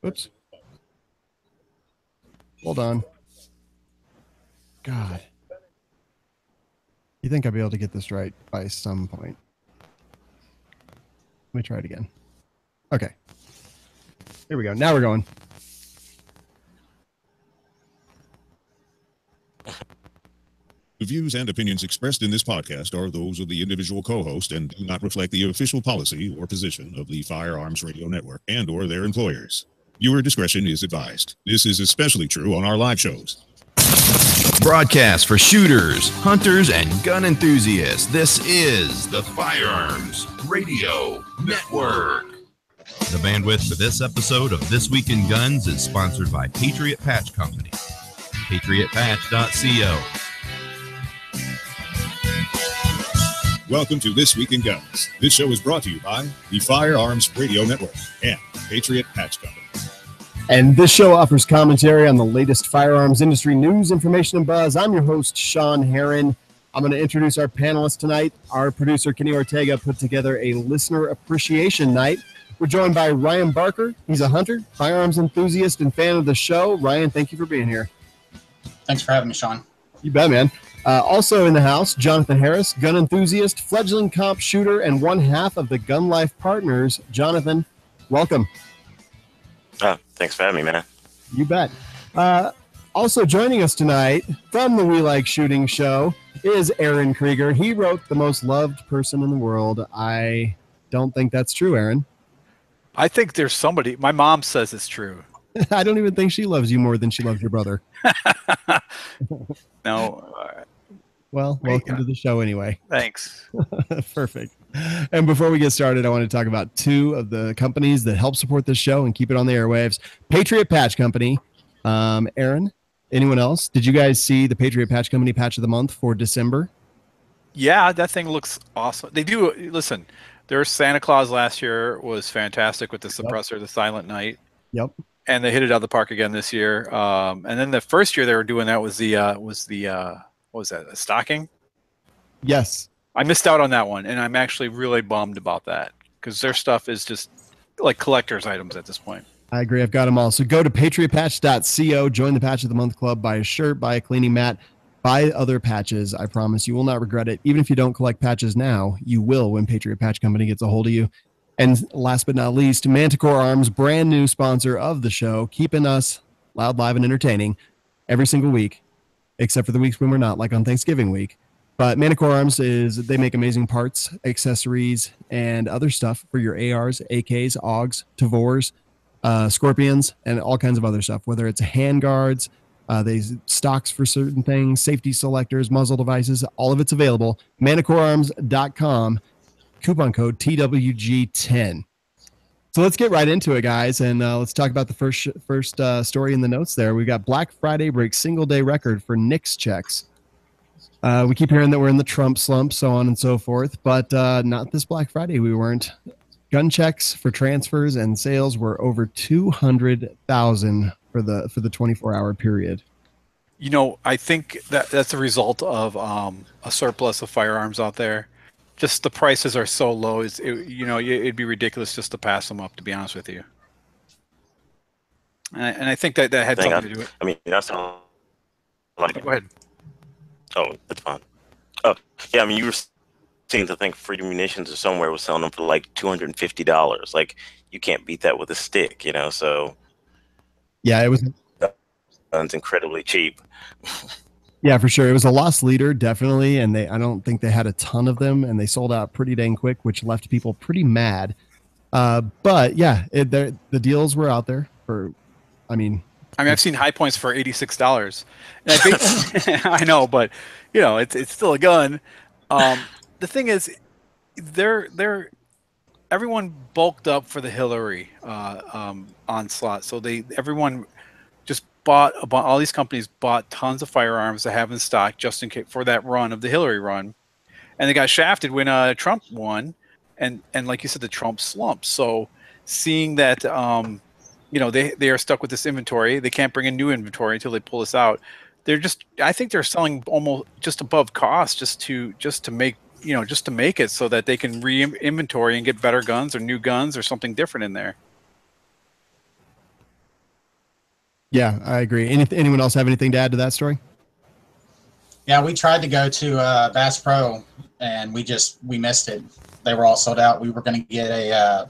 Whoops. Hold on. God. You think I'll be able to get this right by some point? Let me try it again. Okay. Here we go. Now we're going. The views and opinions expressed in this podcast are those of the individual co-host and do not reflect the official policy or position of the Firearms Radio Network and or their employers. Viewer discretion is advised. This is especially true on our live shows. Broadcast for shooters, hunters, and gun enthusiasts. This is the Firearms Radio Network. The bandwidth for this episode of This Week in Guns is sponsored by Patriot Patch Company. PatriotPatch.co. Welcome to This Week in Guns. This show is brought to you by the Firearms Radio Network and Patriot Patch Company. And this show offers commentary on the latest firearms industry news, information, and buzz. I'm your host, Sean Herron. I'm going to introduce our panelists tonight. Our producer, Kenny Ortega, put together a listener appreciation night. We're joined by Ryan Barker. He's a hunter, firearms enthusiast, and fan of the show. Ryan, thank you for being here. Thanks for having me, Sean. You bet, man. Also in the house, Jonathan Harris, gun enthusiast, fledgling comp shooter, and one half of the Gun Life Partners. Jonathan, welcome. Thanks for having me, man. You bet. Also joining us tonight from the We Like Shooting show is Aaron Krieger. He wrote The Most Loved Person in the World. I don't think that's true, Aaron. I think there's somebody. My mom says it's true. I don't even think she loves you more than she loves your brother. No. Well, welcome to the show anyway. Thanks. Perfect. And before we get started, I want to talk about two of the companies that help support this show and keep it on the airwaves. Patriot Patch Company. Aaron, anyone else? Did you guys see the Patriot Patch Company Patch of the Month for December? Yeah, that thing looks awesome. They do. Listen, their Santa Claus last year was fantastic with the suppressor, the Silent Night. Yep. And they hit it out of the park again this year. And then the first year they were doing that was the what was that? A stocking? Yes. I missed out on that one, and I'm actually really bummed about that because their stuff is just like collector's items at this point. I agree. I've got them all. So go to patriotpatch.co, join the Patch of the Month Club, buy a shirt, buy a cleaning mat, buy other patches. I promise you will not regret it. Even if you don't collect patches now, you will when Patriot Patch Company gets a hold of you. And last but not least, Manticore Arms, brand new sponsor of the show, keeping us loud, live, and entertaining every single week, except for the weeks when we're not, like on Thanksgiving week. But Manticore Arms they make amazing parts, accessories, and other stuff for your ARs, AKs, AUGs, Tavors, Scorpions, and all kinds of other stuff, whether it's hand guards, they stocks for certain things, safety selectors, muzzle devices, all of it's available. ManticoreArms.com, coupon code TWG10. So let's get right into it, guys, and let's talk about the first story in the notes there. We got Black Friday breaks single-day record for NICS checks. We keep hearing that we're in the Trump slump, so on and so forth, but not this Black Friday. We weren't. Gun checks for transfers and sales were over 200,000 for the 24-hour period. You know, I think that's a result of a surplus of firearms out there. Just the prices are so low. It'd be ridiculous just to pass them up, to be honest with you. And I think that had something to do with it. I mean, that's all. Like, go ahead. Oh, that's fine. Oh, yeah. I mean, you were saying to think Freedom Munitions or somewhere was selling them for like $250. Like, you can't beat that with a stick, you know. So, yeah, it was. It's incredibly cheap. Yeah, for sure. It was a lost leader, definitely, and I don't think they had a ton of them, and they sold out pretty dang quick, which left people pretty mad. But yeah, the deals were out there for. I mean, I've seen high points for $86. And I think I know, but you know, it's still a gun. The thing is, everyone bulked up for the Hillary onslaught, so everyone just all these companies bought tons of firearms to have in stock just in case for that run of the Hillary run, and they got shafted when Trump won, and like you said, the Trump slump. So seeing that they are stuck with this inventory, they can't bring in new inventory until they pull this out. I think they're selling almost just above cost just to make it so that they can re-inventory and get better guns or new guns or something different in there. Yeah, I agree. Anyone else have anything to add to that story? Yeah, we tried to go to Bass Pro, and we missed it. They were all sold out. We were going to get a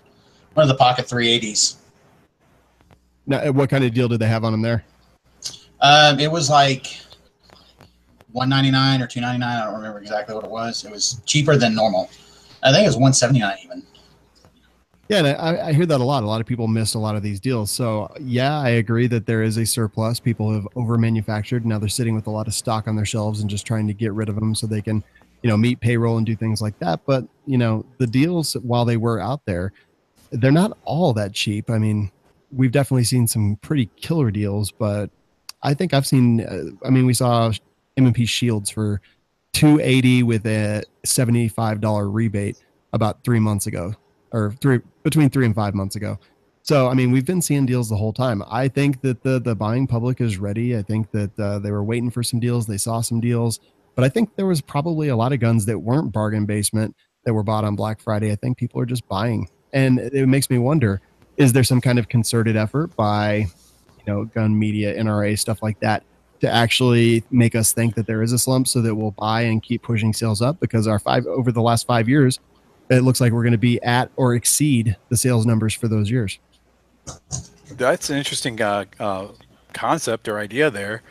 one of the Pocket 380s. Now, what kind of deal did they have on them there? It was like $199 or $299. I don't remember exactly what it was. It was cheaper than normal. I think it was $179 even. Yeah, and I hear that a lot. A lot of people miss a lot of these deals. So yeah, I agree that there is a surplus. People have over manufactured. Now they're sitting with a lot of stock on their shelves and just trying to get rid of them so they can, meet payroll and do things like that. But the deals, while they were out there, they're not all that cheap. I mean, we've definitely seen some pretty killer deals, but I think I've seen. We saw M&P Shields for $280 with a $75 rebate about 3 months ago, or between 3 and 5 months ago. So, we've been seeing deals the whole time. I think that the buying public is ready. I think that they were waiting for some deals. They saw some deals, but I think there was probably a lot of guns that weren't bargain basement that were bought on Black Friday. I think people are just buying. And it makes me wonder, is there some kind of concerted effort by, gun media, NRA, stuff like that, to actually make us think that there is a slump so that we'll buy and keep pushing sales up? Because over the last 5 years, it looks like we're going to be at or exceed the sales numbers for those years. That's an interesting concept or idea there.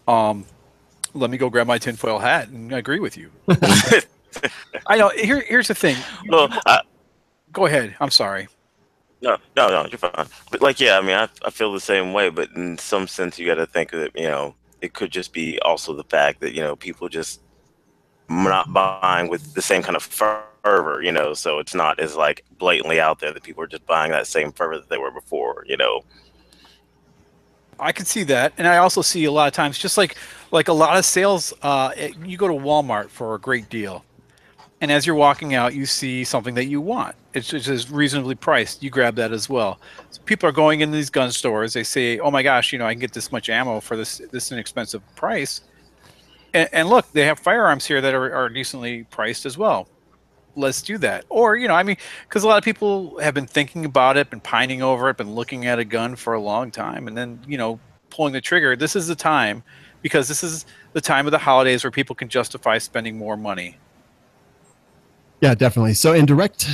Let me go grab my tinfoil hat and agree with you. I know. Here's the thing. Go ahead. I'm sorry. No, you're fine. But I feel the same way. But in some sense, you got to think that it could just be also the fact that people just not buying with the same kind of fervor, so it's not as like blatantly out there that people are just buying that same fervor that they were before. I can see that, and I also see a lot of times, just like a lot of sales. You go to Walmart for a great deal, and as you're walking out, you see something that you want. It's just reasonably priced. You grab that as well. So people are going into these gun stores. They say, "Oh my gosh, I can get this much ammo for this inexpensive price." And look, they have firearms here that are decently priced as well. Let's do that. Or, because a lot of people have been thinking about it, been pining over it, been looking at a gun for a long time, and then, pulling the trigger. This is the time, because this is the time of the holidays where people can justify spending more money. Yeah, definitely. So in direct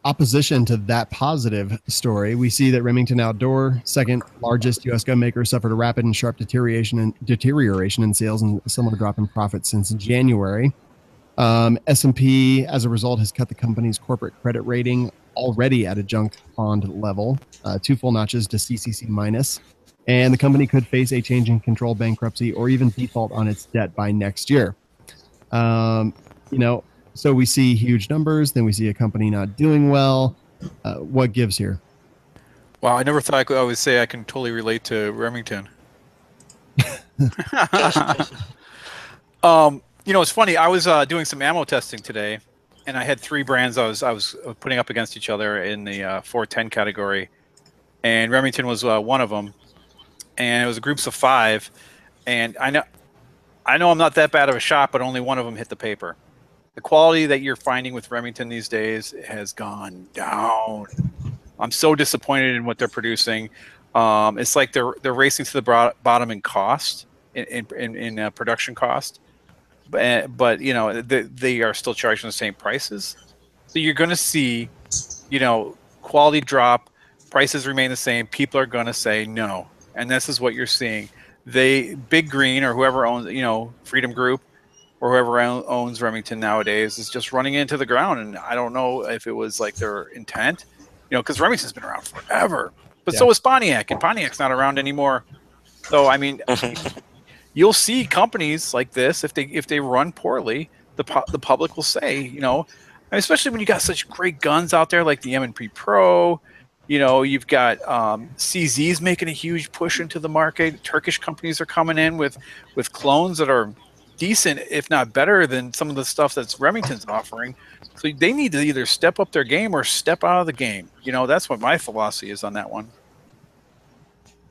opposition to that positive story, we see that Remington Outdoor, second largest U.S. gun maker, suffered a rapid and sharp deterioration in sales and a similar drop in profits since January. S&P, as a result, has cut the company's corporate credit rating, already at a junk bond level, 2 full notches to CCC minus, and the company could face a change in control, bankruptcy, or even default on its debt by next year. So we see huge numbers, then we see a company not doing well. What gives here? Wow, I never thought I would say I can totally relate to Remington. It's funny. I was doing some ammo testing today, and I had 3 brands I was putting up against each other in the 410 category, and Remington was one of them, and it was groups of 5, and I know I'm not that bad of a shot, but only one of them hit the paper. The quality that you're finding with Remington these days has gone down. I'm so disappointed in what they're producing. It's like they're racing to the bottom in cost, in production cost. But they are still charging the same prices. So you're going to see, quality drop, prices remain the same. People are going to say no, and this is what you're seeing. Big Green or whoever owns, Freedom Group or whoever owns Remington nowadays is just running into the ground. And I don't know if it was like their intent, because Remington's been around forever, but so is Pontiac, and Pontiac's not around anymore. So you'll see companies like this, if they run poorly, the public will say, especially when you got such great guns out there like the M&P Pro. You've got CZ's making a huge push into the market. Turkish companies are coming in with clones that are decent, if not better than some of the stuff that's Remington's offering. So they need to either step up their game or step out of the game. That's what my philosophy is on that one.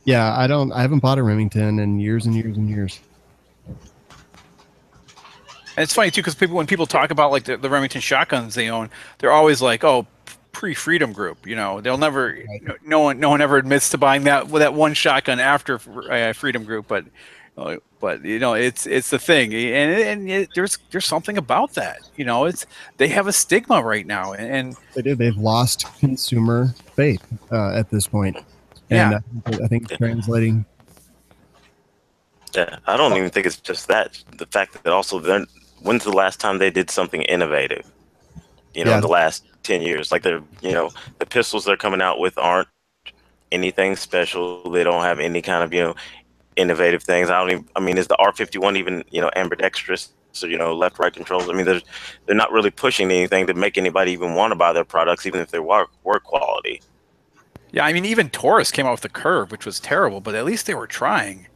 Yeah, I haven't bought a Remington in years and years and years. And it's funny too, because when people talk about like the Remington shotguns they own, they're always like, "Oh, pre-Freedom Group. You know, they'll never. No one ever admits to buying that one shotgun after Freedom Group, but you know, it's the thing, and there's something about that. You know, they have a stigma right now, and they do. They've lost consumer faith at this point, and I think it's translating. Yeah, I don't even think it's just that. The fact that also when's the last time they did something innovative? You know, in the last 10 years, like the pistols they're coming out with aren't anything special. They don't have any kind of, innovative things. I mean, is the R51 even, ambidextrous? So, left, right controls. I mean, they're not really pushing anything to make anybody even want to buy their products, even if they were quality. Yeah, I mean, even Taurus came out with the Curve, which was terrible, but at least they were trying.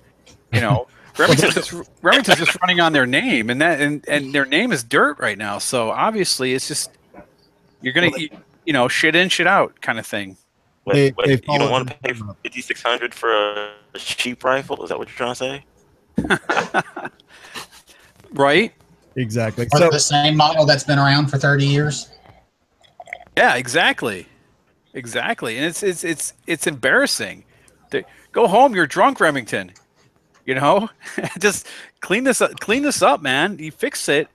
You know, Remington's just running on their name, and their name is dirt right now. So obviously, it's just you're gonna eat, shit in, shit out kind of thing. Wait, you don't want to pay $5,600 for a cheap rifle? Is that what you're trying to say? Right? Exactly. Or the same model that's been around for 30 years. Yeah, exactly. And it's embarrassing. Go home. You're drunk, Remington. Just clean this up, man. You fix it,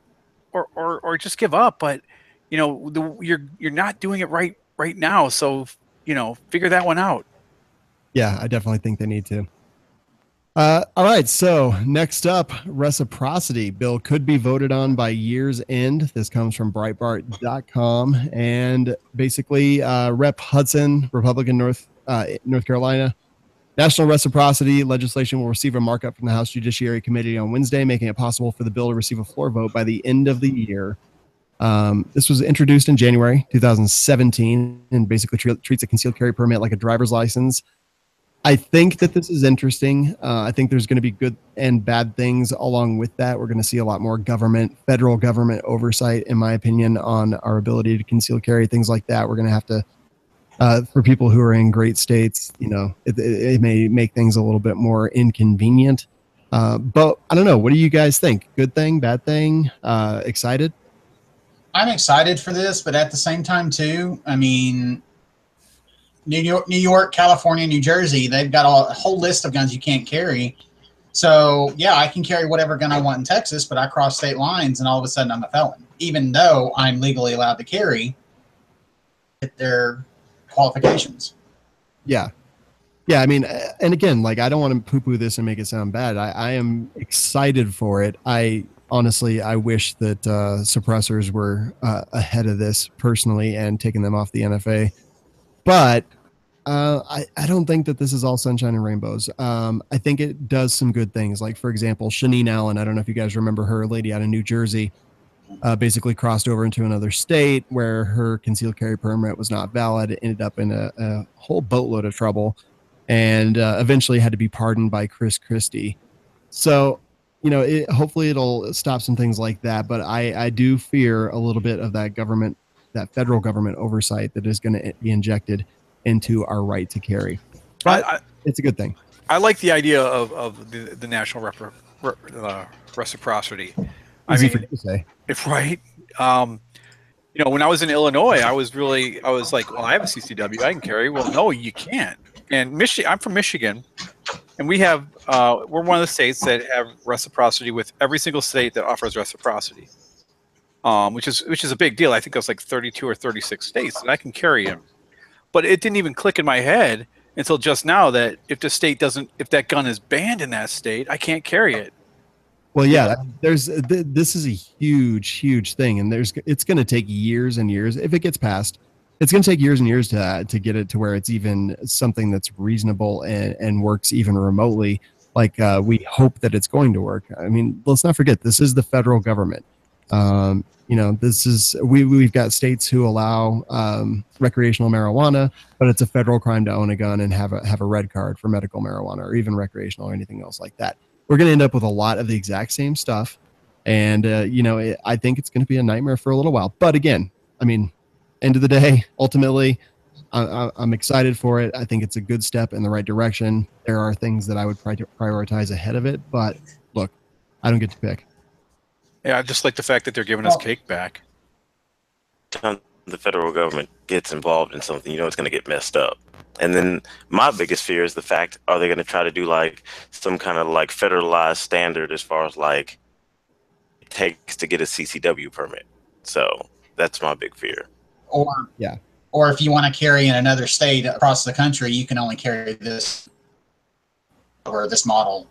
or just give up. But you're not doing it right now. So figure that one out. Yeah, I definitely think they need to. All right, so next up, reciprocity bill could be voted on by year's end. This comes from Breitbart.com, and basically, Rep. Hudson, Republican, North Carolina. National reciprocity legislation will receive a markup from the House Judiciary Committee on Wednesday, making it possible for the bill to receive a floor vote by the end of the year. This was introduced in January 2017 and basically treats a concealed carry permit like a driver's license. I think that this is interesting. I think there's going to be good and bad things along with that. We're going to see a lot more federal government oversight, in my opinion, on our ability to conceal carry, things like that. We're going to have to, for people who are in great states, it may make things a little bit more inconvenient. But I don't know. What do you guys think? Good thing, bad thing? Excited? I'm excited for this, but at the same time, too, I mean, New York, California, New Jersey, they've got a whole list of guns you can't carry. So, yeah, I can carry whatever gun I want in Texas, but I cross state lines and all of a sudden I'm a felon, even though I'm legally allowed to carry at their qualifications. Yeah. Yeah, I mean, and again, I don't want to poo-poo this and make it sound bad. I am excited for it. Honestly, I wish that suppressors were ahead of this personally and taking them off the NFA. But I don't think that this is all sunshine and rainbows. I think it does some good things. Like, for example, Shanine Allen, I don't know if you guys remember her, a lady out of New Jersey, basically crossed over into another state where her concealed carry permit was not valid, ended up in a whole boatload of trouble, and eventually had to be pardoned by Chris Christie. So, hopefully it'll stop some things like that. But I do fear a little bit of that federal government oversight that is going to be injected into our right to carry. But it's a good thing. I like the idea of the national reciprocity. Easy for you to say. If right. When I was in Illinois, I was like, well, I have a CCW, I can carry. Well, no, you can't. And I'm from Michigan, and we're one of the states that have reciprocity with every single state that offers reciprocity. Which is a big deal. I think it was like 32 or 36 states that I can carry in. But it didn't even click in my head until just now that if that gun is banned in that state, I can't carry it. Well, yeah, this is a huge thing, and it's going to take years and years if it gets passed. It's going to take years and years to get it to where it's even something that's reasonable and works even remotely. Like we hope that it's going to work. I mean, let's not forget, this is the federal government. This is we've got states who allow recreational marijuana, but it's a federal crime to own a gun and have a red card for medical marijuana or even recreational or anything else like that. We're going to end up with a lot of the exact same stuff, and I think it's going to be a nightmare for a little while. But again, I mean, end of the day, ultimately, I'm excited for it. I think it's a good step in the right direction. There are things that I would prioritize ahead of it, but look, I don't get to pick. Yeah, I just like the fact that they're giving us cake back. Tons the federal government gets involved in something, you know it's going to get messed up. And then my biggest fear is the fact, are they going to try to do like some kind of like federalized standard as far as like it takes to get a CCW permit? So that's my big fear. Or Yeah. Or if you want to carry in another state across the country, you can only carry this or this model.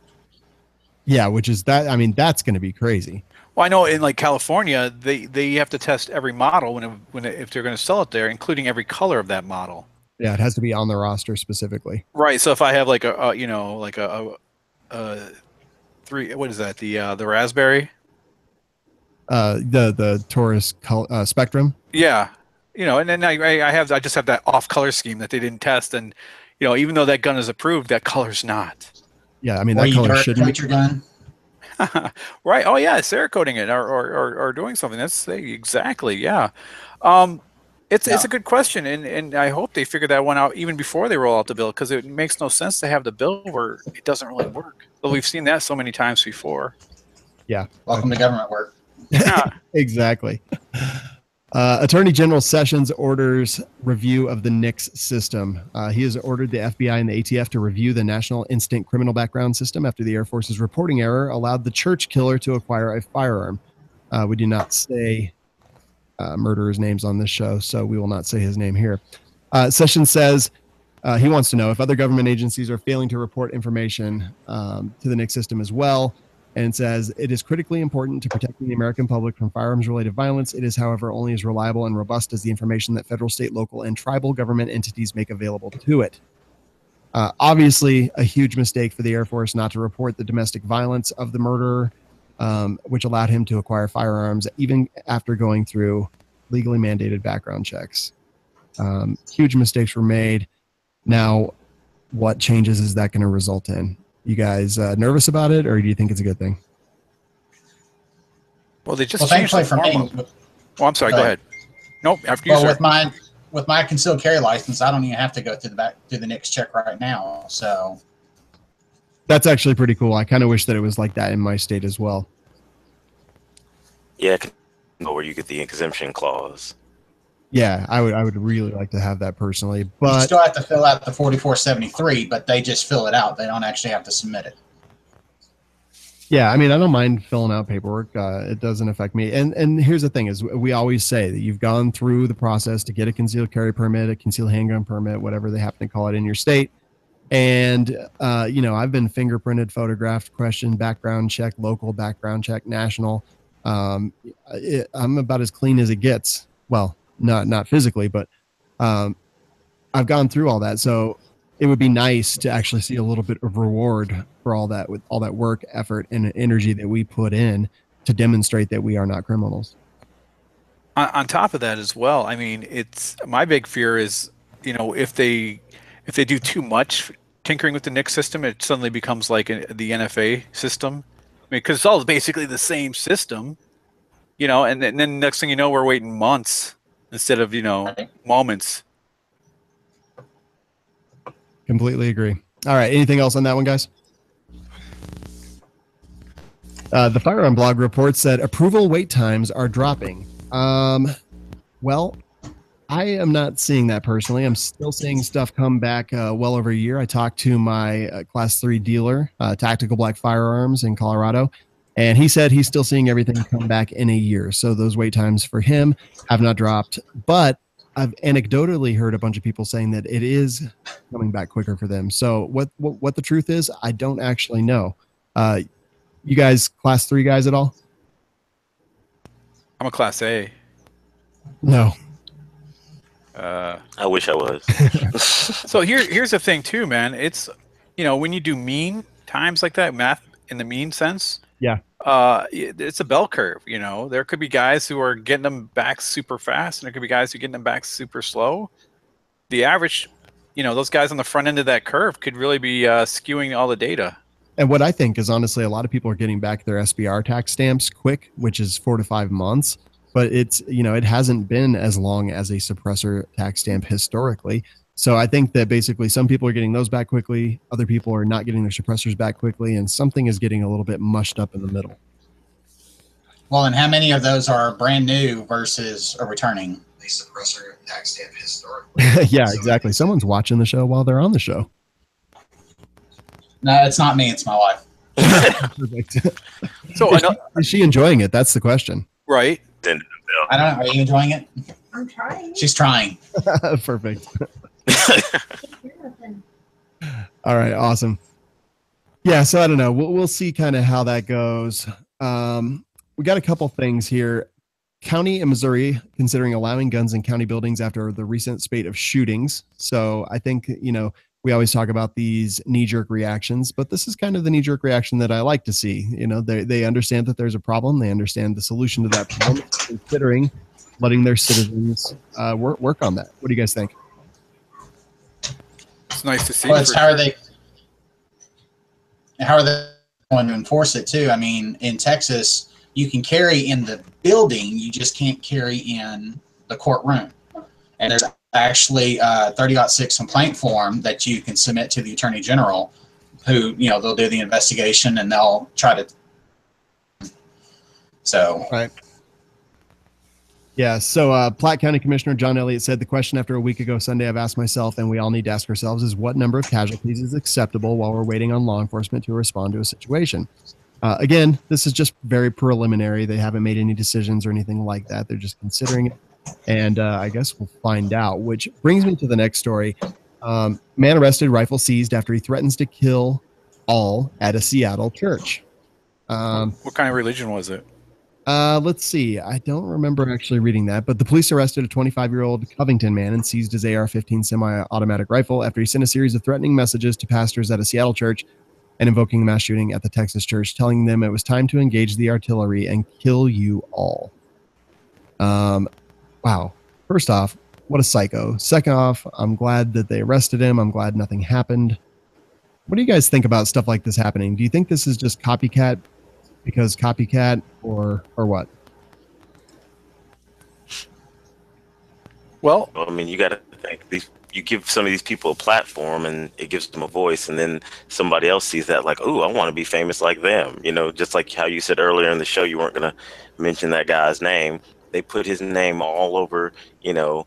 Yeah, which is that. I mean, that's going to be crazy. Well, I know in like California, they have to test every model if they're going to sell it there, including every color of that model. Yeah, it has to be on the roster specifically. Right. So if I have like a three, what is that? The raspberry. The Taurus Spectrum. Yeah. And then I just have that off color scheme that they didn't test, and even though that gun is approved, that color's not. Yeah, I mean that color shouldn't. Your gun. Right. Oh yeah, Cerakoting it or doing something. That's exactly, yeah. It's a good question, and I hope they figure that one out even before they roll out the bill, because it makes no sense to have the bill where it doesn't really work. But we've seen that so many times before. Yeah. Welcome to government work. Exactly. Attorney General Sessions orders review of the NICS system. He has ordered the FBI and the ATF to review the National Instant Criminal Background System after the Air Force's reporting error allowed the church killer to acquire a firearm. We do not say murderers' names on this show, so we will not say his name here. Sessions says he wants to know if other government agencies are failing to report information to the NICS system as well. And says it is critically important to protecting the American public from firearms-related violence. It is, however, only as reliable and robust as the information that federal, state, local, and tribal government entities make available to it. Obviously, a huge mistake for the Air Force not to report the domestic violence of the murderer, which allowed him to acquire firearms even after going through legally mandated background checks. Huge mistakes were made. Now, what changes is that going to result in? You guys nervous about it, or do you think it's a good thing? Well, they just changed the form. Oh, I'm sorry. Go ahead. Nope. After you, sir. With my concealed carry license, I don't even have to go through the NICS check right now. So that's actually pretty cool. I kind of wish that it was like that in my state as well. Yeah, where you get the exemption clause. Yeah, I would really like to have that personally, but you still have to fill out the 4473, but they just fill it out. They don't actually have to submit it. Yeah, I mean, I don't mind filling out paperwork. It doesn't affect me. And here's the thing: is we always say that you've gone through the process to get a concealed carry permit, a concealed handgun permit, whatever they happen to call it in your state. And I've been fingerprinted, photographed, questioned, background check, local background check, national. I'm about as clean as it gets. Well. Not physically, but I've gone through all that. So it would be nice to actually see a little bit of reward for all that, with all that work, effort, and energy that we put in to demonstrate that we are not criminals. On top of that as well, I mean, it's my big fear is, if they do too much tinkering with the NICS system, it suddenly becomes like the NFA system. I mean, because it's all basically the same system, and then next thing you know, we're waiting months instead of, moments. Completely agree. All right. Anything else on that one, guys? The Firearm blog reports that approval wait times are dropping. Well, I am not seeing that personally. I'm still seeing stuff come back well over a year. I talked to my Class 3 dealer, Tactical Black Firearms in Colorado, and he said he's still seeing everything come back in a year. So those wait times for him have not dropped. But I've anecdotally heard a bunch of people saying that it is coming back quicker for them. So what the truth is, I don't actually know. You guys, Class 3 guys at all? I'm a Class A. No. I wish I was. So here's the thing too, man. It's, when you do mean times like that, math in the mean sense, yeah, it's a bell curve. There could be guys who are getting them back super fast, and there could be guys who are getting them back super slow. The average, those guys on the front end of that curve could really be skewing all the data. And what I think is, honestly, a lot of people are getting back their SBR tax stamps quick, which is 4 to 5 months. But it's, it hasn't been as long as a suppressor tax stamp historically. So I think that basically some people are getting those back quickly. Other people are not getting their suppressors back quickly. And something is getting a little bit mushed up in the middle. Well, and how many of those are brand new versus a returning? suppressor tax stamp historically. Yeah, exactly. Someone's watching the show while they're on the show. No, it's not me. It's my wife. Perfect. So Is she enjoying it? That's the question. right. I don't know. Are you enjoying it? I'm trying. She's trying. Perfect. All right, awesome. Yeah, so I don't know. We'll see kind of how that goes. We got a couple things here. County in Missouri considering allowing guns in county buildings after the recent spate of shootings. So I think, we always talk about these knee-jerk reactions, but this is kind of the knee-jerk reaction that I like to see. They understand that there's a problem. They understand the solution to that problem, considering letting their citizens work on that. What do you guys think? It's nice to see. Well, how are they going to enforce it too? I mean, in Texas, you can carry in the building, you just can't carry in the courtroom. And there's actually a 30.6 complaint form that you can submit to the Attorney General, who, they'll do the investigation and they'll try to. So. Right. Yeah. So Platte County Commissioner John Elliott said the question after a week ago Sunday I've asked myself and we all need to ask ourselves is what number of casualties is acceptable while we're waiting on law enforcement to respond to a situation. Again, this is just very preliminary. They haven't made any decisions or anything like that. They're just considering it. And I guess we'll find out, which brings me to the next story. Man arrested, rifle seized after he threatens to kill all at a Seattle church. What kind of religion was it? Let's see. I don't remember actually reading that, but the police arrested a 25-year-old Covington man and seized his AR-15 semi-automatic rifle after he sent a series of threatening messages to pastors at a Seattle church and invoking a mass shooting at the Texas church, telling them it was time to engage the artillery and kill you all. Wow. First off, what a psycho. Second off, I'm glad that they arrested him. I'm glad nothing happened. What do you guys think about stuff like this happening? Do you think this is just copycat because copycat or what? Well, I mean, you got to think you give some of these people a platform and it gives them a voice, and then somebody else sees that like, oh, I want to be famous like them. Just like how you said earlier in the show, you weren't going to mention that guy's name. They put his name all over, the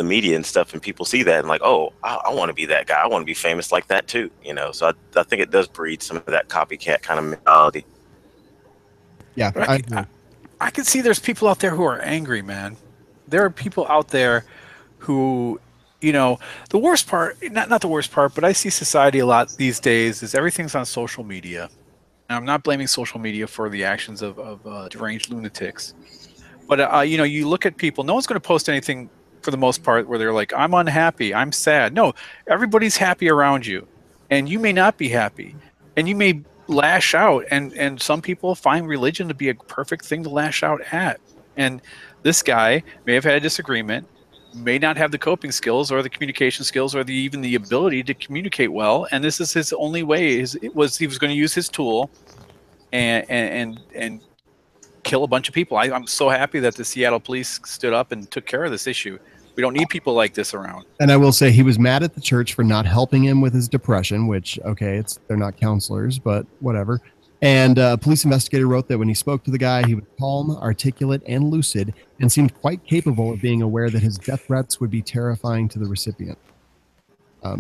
media and stuff, and people see that and like, oh, I want to be that guy. I want to be famous like that too, So I think it does breed some of that copycat kind of mentality. Yeah, I can see there's people out there who are angry, man. There are people out there who, the worst part, not the worst part, but I see society a lot these days is everything's on social media. And I'm not blaming social media for the actions of deranged lunatics. But, you look at people, no one's going to post anything for the most part where they're like, I'm unhappy, I'm sad. No, everybody's happy around you. And you may not be happy. And you may lash out. And some people find religion to be a perfect thing to lash out at. And this guy may have had a disagreement, may not have the coping skills or the communication skills or even the ability to communicate well. And this is his only way. He was going to use his tool and kill a bunch of people. I'm so happy that the Seattle police stood up and took care of this issue. We don't need people like this around. And I will say he was mad at the church for not helping him with his depression, which, okay, they're not counselors, but whatever. And a police investigator wrote that when he spoke to the guy, he was calm, articulate, and lucid, and seemed quite capable of being aware that his death threats would be terrifying to the recipient.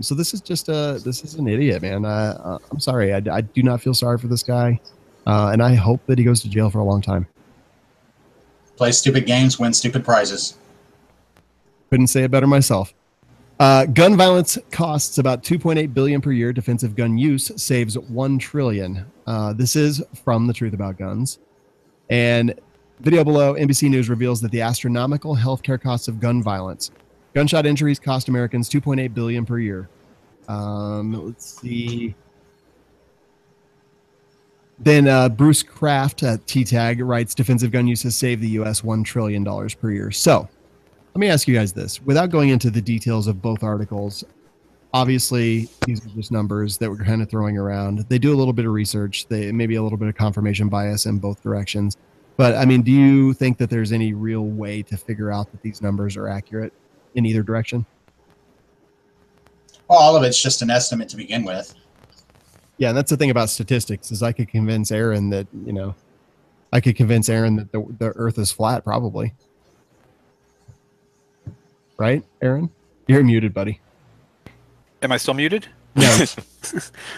So this is an idiot, man. I'm sorry. I do not feel sorry for this guy. And I hope that he goes to jail for a long time. Play stupid games, win stupid prizes. Couldn't say it better myself. Gun violence costs about $2.8 billion per year. Defensive gun use saves $1 trillion. This is from The Truth About Guns. And video below, NBC News reveals that the astronomical healthcare costs of gun violence. Gunshot injuries cost Americans $2.8 billion per year. Let's see. Then Bruce Kraft at TTAG writes, defensive gun use has saved the U.S. $1 trillion per year. So let me ask you guys this. Without going into the details of both articles, obviously these are just numbers that we're kind of throwing around. They do a little bit of research. They maybe a little bit of confirmation bias in both directions. But, I mean, do you think that there's any real way to figure out that these numbers are accurate in either direction? Well, all of it's just an estimate to begin with. Yeah, and that's the thing about statistics is I could convince Aaron that, the Earth is flat, probably. right, Aaron? You're muted, buddy. Am I still muted? No.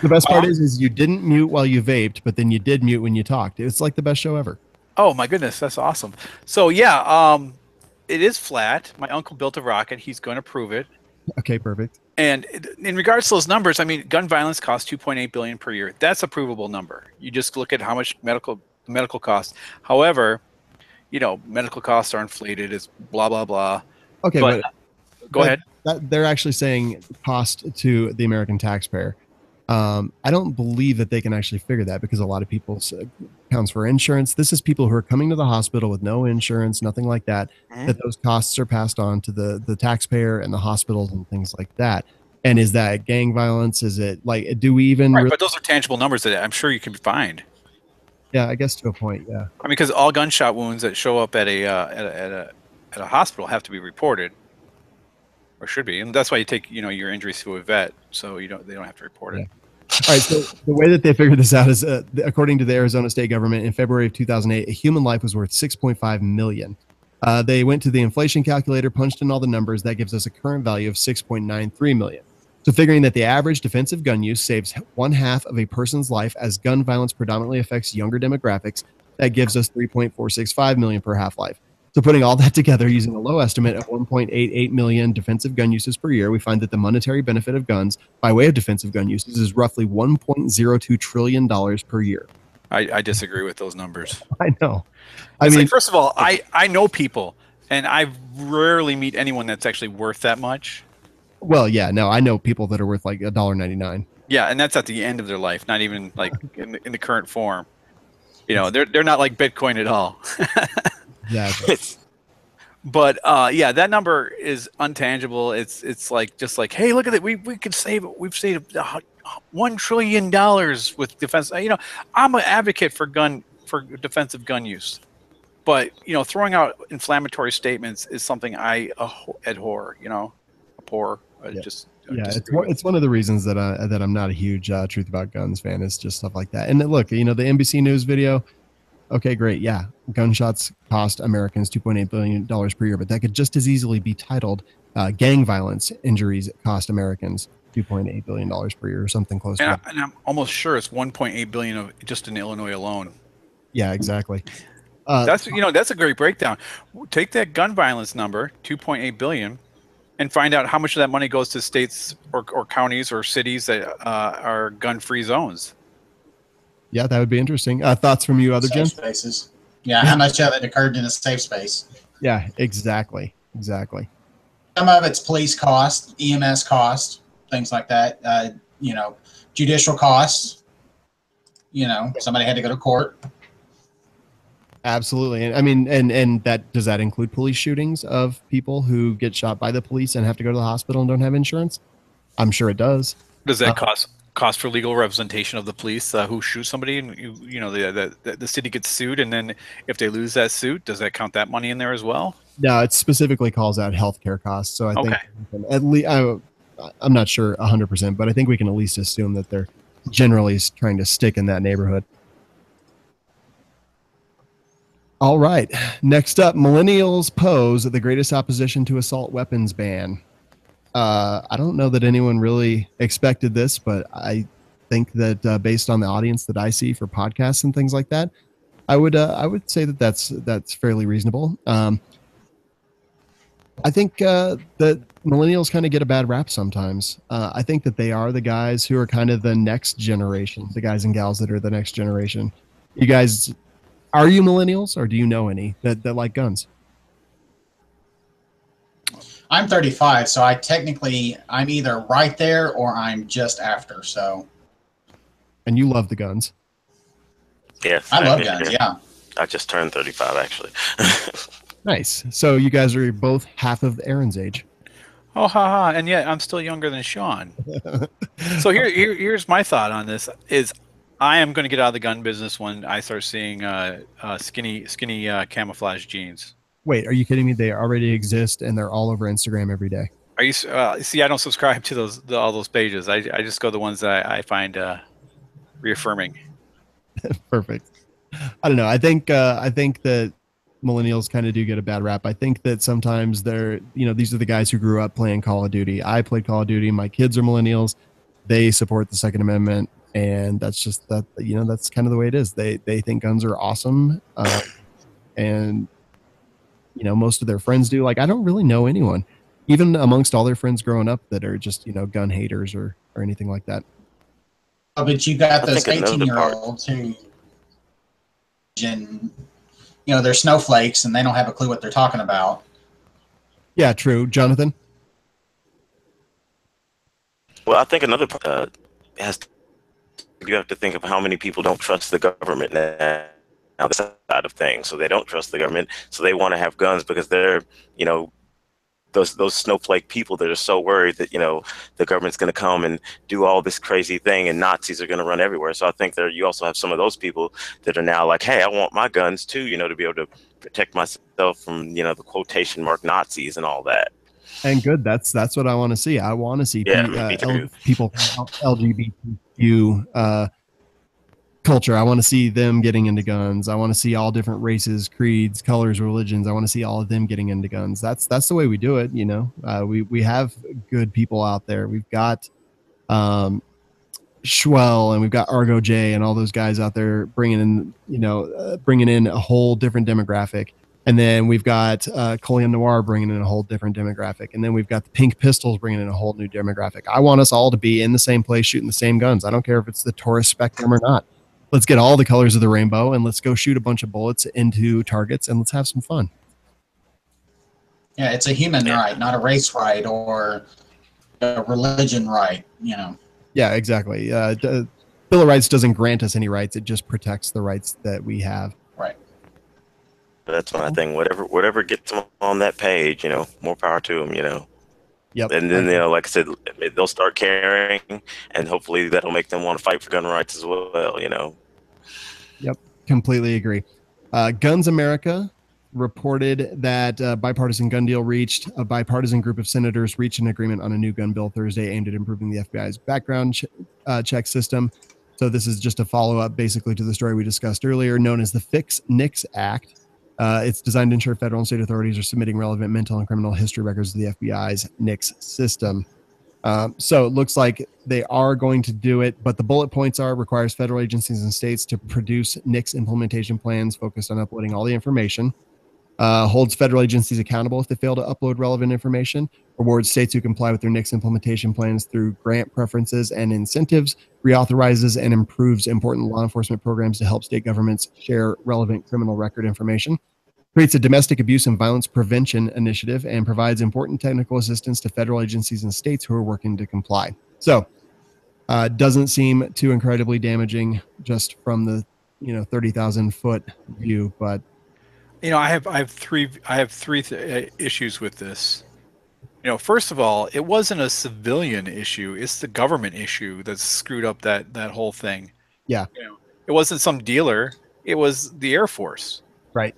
The best part is you didn't mute while you vaped, but then you did mute when you talked. It's like the best show ever. Oh my goodness, that's awesome. So it is flat. My uncle built a rocket. He's going to prove it. Okay, perfect. And in regards to those numbers, I mean, gun violence costs $2.8 billion per year. That's a provable number. You just look at how much medical costs. However, medical costs are inflated. It's blah blah blah. Okay, but go ahead. They're actually saying cost to the American taxpayer. I don't believe that they can actually figure that because a lot of people counts for insurance. This is people who are coming to the hospital with no insurance, nothing like that, that those costs are passed on to the taxpayer and the hospitals and things like that. And is that gang violence? Is it like, do we even? Right, but those are tangible numbers that I'm sure you can find. Yeah, I guess to a point. Yeah. I mean, because all gunshot wounds that show up at a hospital have to be reported, or should be, and that's why you take your injuries to a vet, so they don't have to report it. All right. So the way that they figured this out is, according to the Arizona state government, in February of 2008, a human life was worth $6.5 million. They went to the inflation calculator, punched in all the numbers. That gives us a current value of $6.93 million. So figuring that the average defensive gun use saves 1/2 of a person's life as gun violence predominantly affects younger demographics, that gives us $3.465 million per half-life. So putting all that together using a low estimate of 1.88 million defensive gun uses per year, we find that the monetary benefit of guns by way of defensive gun uses is roughly $1.02 trillion per year. I disagree with those numbers. I know. I mean, first of all, I know people, and I rarely meet anyone that's actually worth that much. Well, yeah, no, I know people that are worth like $1.99. Yeah, and that's at the end of their life, not even like in the current form. They're not like Bitcoin at all. Exactly. But that number is untangible. It's like just like, hey, look at it. We've saved $1 trillion with defense. I'm an advocate for defensive gun use, but throwing out inflammatory statements is something I abhor. Abhor. It's one of the reasons that I'm not a huge Truth About Guns fan, is just stuff like that. And look, the NBC News video. Okay, great. Yeah, gunshots cost Americans $2.8 billion per year, but that could just as easily be titled gang violence injuries cost Americans $2.8 billion per year, or something close to that. And I'm almost sure it's $1.8 billion just in Illinois alone. Yeah, exactly. That's a great breakdown. Take that gun violence number, $2.8 billion, and find out how much of that money goes to states or counties or cities that are gun-free zones. Yeah, that would be interesting. Thoughts from you, other Jen? Safe spaces. Yeah, how much of it occurred in a safe space? Yeah, exactly. Some of it's police cost, EMS cost, things like that. Judicial costs. Somebody had to go to court. Absolutely. And I mean, and does that include police shootings of people who get shot by the police and have to go to the hospital and don't have insurance? I'm sure it does. Does that cost for legal representation of the police who shoot somebody, and the city gets sued, and then if they lose that suit, does that count that money in there as well? No, it specifically calls out healthcare costs. So I think at least I'm not sure 100%, but I think we can at least assume that they're generally trying to stick in that neighborhood. All right. Next up, millennials pose the greatest opposition to assault weapons ban. I don't know that anyone really expected this, but I think that based on the audience that I see for podcasts and things like that, I would say that that's fairly reasonable. I think that millennials kind of get a bad rap sometimes. I think that they are the guys who are kind of the next generation, the guys and gals that are the next generation. You guys, are you millennials, or do you know any that like guns? I'm 35, so I'm either right there or I'm just after. So. And you love the guns. Yes. I love guns, yeah. I just turned 35, actually. Nice. So you guys are both half of Aaron's age. Oh, haha. And yet I'm still younger than Sean. So here's my thought on this is I am going to get out of the gun business when I start seeing skinny camouflage jeans. Wait, are you kidding me? They already exist, and they're all over Instagram every day. Are you? See, I don't subscribe to all those pages. I just go the ones that I find reaffirming. Perfect. I don't know. I think that millennials kind of do get a bad rap. I think that sometimes they're, these are the guys who grew up playing Call of Duty. I played Call of Duty. My kids are millennials. They support the Second Amendment, and that's just that. That's kind of the way it is. They think guns are awesome, and most of their friends do. Like, I don't really know anyone, even amongst all their friends growing up, that are just gun haters or anything like that. Oh, but you got I those think another 18-year-olds who, and they're snowflakes and they don't have a clue what they're talking about. Yeah, true. Jonathan? Well, I think another you have to think of how many people don't trust the government now, this side of things. So they don't trust the government, so they want to have guns because they're, those snowflake people that are so worried that the government's going to come and do all this crazy thing and Nazis are going to run everywhere. So I think you also have some of those people that are now like, hey, I want my guns too, to be able to protect myself from the quotation mark Nazis and all that. And good. That's what I want to see. I want to see people LGBTQ culture. I want to see them getting into guns. I want to see all different races, creeds, colors, religions. I want to see all of them getting into guns. That's the way we do it. We have good people out there. We've got Schwell and we've got Argo J and all those guys out there bringing in a whole different demographic. And then we've got Colion Noir bringing in a whole different demographic. And then we've got the Pink Pistols bringing in a whole new demographic. I want us all to be in the same place shooting the same guns. I don't care if it's the Taurus Spectrum or not. Let's get all the colors of the rainbow and let's go shoot a bunch of bullets into targets and let's have some fun. Yeah, it's a human right, not a race right or a religion right, Yeah, exactly. The Bill of Rights doesn't grant us any rights. It just protects the rights that we have. Right. That's my thing. Whatever gets them on that page, more power to them, Yep. And then, like I said, they'll start caring, and hopefully that'll make them want to fight for gun rights as well, Yep, completely agree. Guns America reported that a bipartisan gun deal reached. A bipartisan group of senators reached an agreement on a new gun bill Thursday aimed at improving the FBI's background check system. So this is just a follow-up, basically, to the story we discussed earlier, known as the Fix NICS Act. It's designed to ensure federal and state authorities are submitting relevant mental and criminal history records to the FBI's NICS system. So it looks like they are going to do it, but the bullet points requires federal agencies and states to produce NICS implementation plans focused on uploading all the information, holds federal agencies accountable if they fail to upload relevant information, rewards states who comply with their NICS implementation plans through grant preferences and incentives, reauthorizes and improves important law enforcement programs to help state governments share relevant criminal record information, creates a domestic abuse and violence prevention initiative, and provides important technical assistance to federal agencies and states who are working to comply. So doesn't seem too incredibly damaging just from the 30,000 foot view, but I have three issues with this. First of all, it wasn't a civilian issue; it's the government issue that's screwed up that whole thing. Yeah, it wasn't some dealer; it was the Air Force. Right.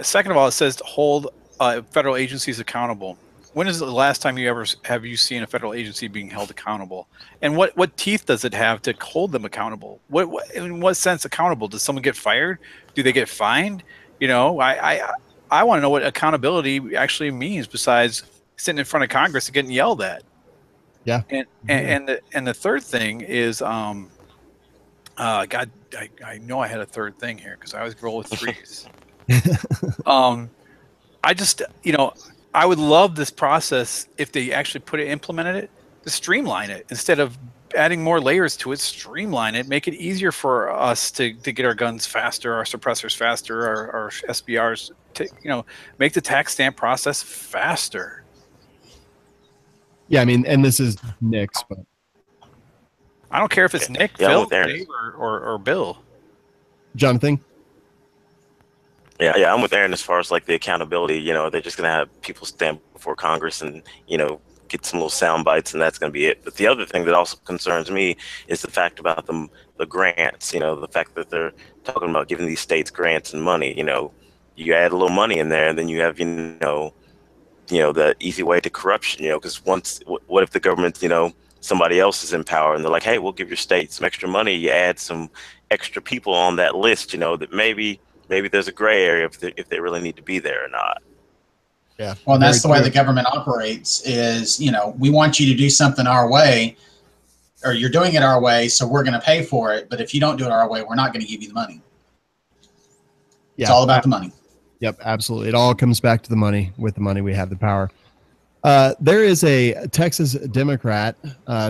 Second of all, it says to hold federal agencies accountable. When is the last time have you seen a federal agency being held accountable? And what teeth does it have to hold them accountable? In what sense accountable? Does someone get fired? Do they get fined? I want to know what accountability actually means besides sitting in front of Congress and getting yelled at. Yeah. And the third thing is God, I know I had a third thing here because I always roll with threes. I just I would love this process if they actually implemented it to streamline it instead of adding more layers to it. Streamline it, make it easier for us to get our guns faster, our suppressors faster, our SBRs to make the tax stamp process faster. Yeah, I mean, and this is Nick's, but I don't care if it's Nick, Phil, Dave, or Bill. Jonathan. Yeah, I'm with Aaron as far as like the accountability. They're just gonna have people stand before Congress and get some little sound bites, and that's gonna be it. But the other thing that also concerns me is the fact about the grants. The fact that they're talking about giving these states grants and money. You add a little money in there, and then you have the easy way to corruption. Because what if the government somebody else is in power and they're like, hey, we'll give your state some extra money. You add some extra people on that list. That maybe maybe there's a gray area if they really need to be there or not. Yeah. Well, that's the way true. the government operates is, we want you to do something our way, or you're doing it our way, so we're going to pay for it. But if you don't do it our way, we're not going to give you the money. Yeah. It's all about the money. Yep, absolutely. It all comes back to the money. With the money, we have the power. There is a Texas Democrat,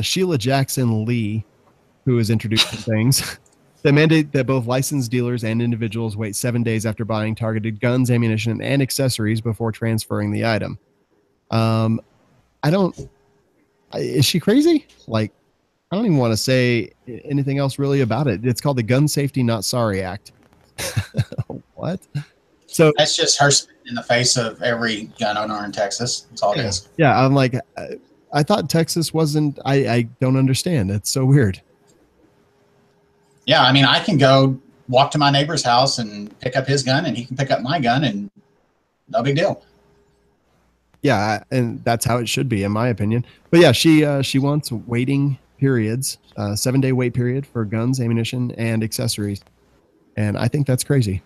Sheila Jackson Lee, who is introducing things that mandate that both licensed dealers and individuals wait 7 days after buying targeted guns, ammunition, and accessories before transferring the item. Is she crazy? Like, I don't even want to say anything else really about it. It's called the Gun Safety Not Sorry Act. What? So that's just her spitting in the face of every gun owner in Texas. That's all it is. Yeah, I'm like, I thought Texas wasn't. I don't understand. It's so weird. Yeah, I mean, I can go walk to my neighbor's house and pick up his gun, and he can pick up my gun, and no big deal. Yeah, and that's how it should be, in my opinion. But yeah, she wants waiting periods, 7-day wait period for guns, ammunition, and accessories, and I think that's crazy.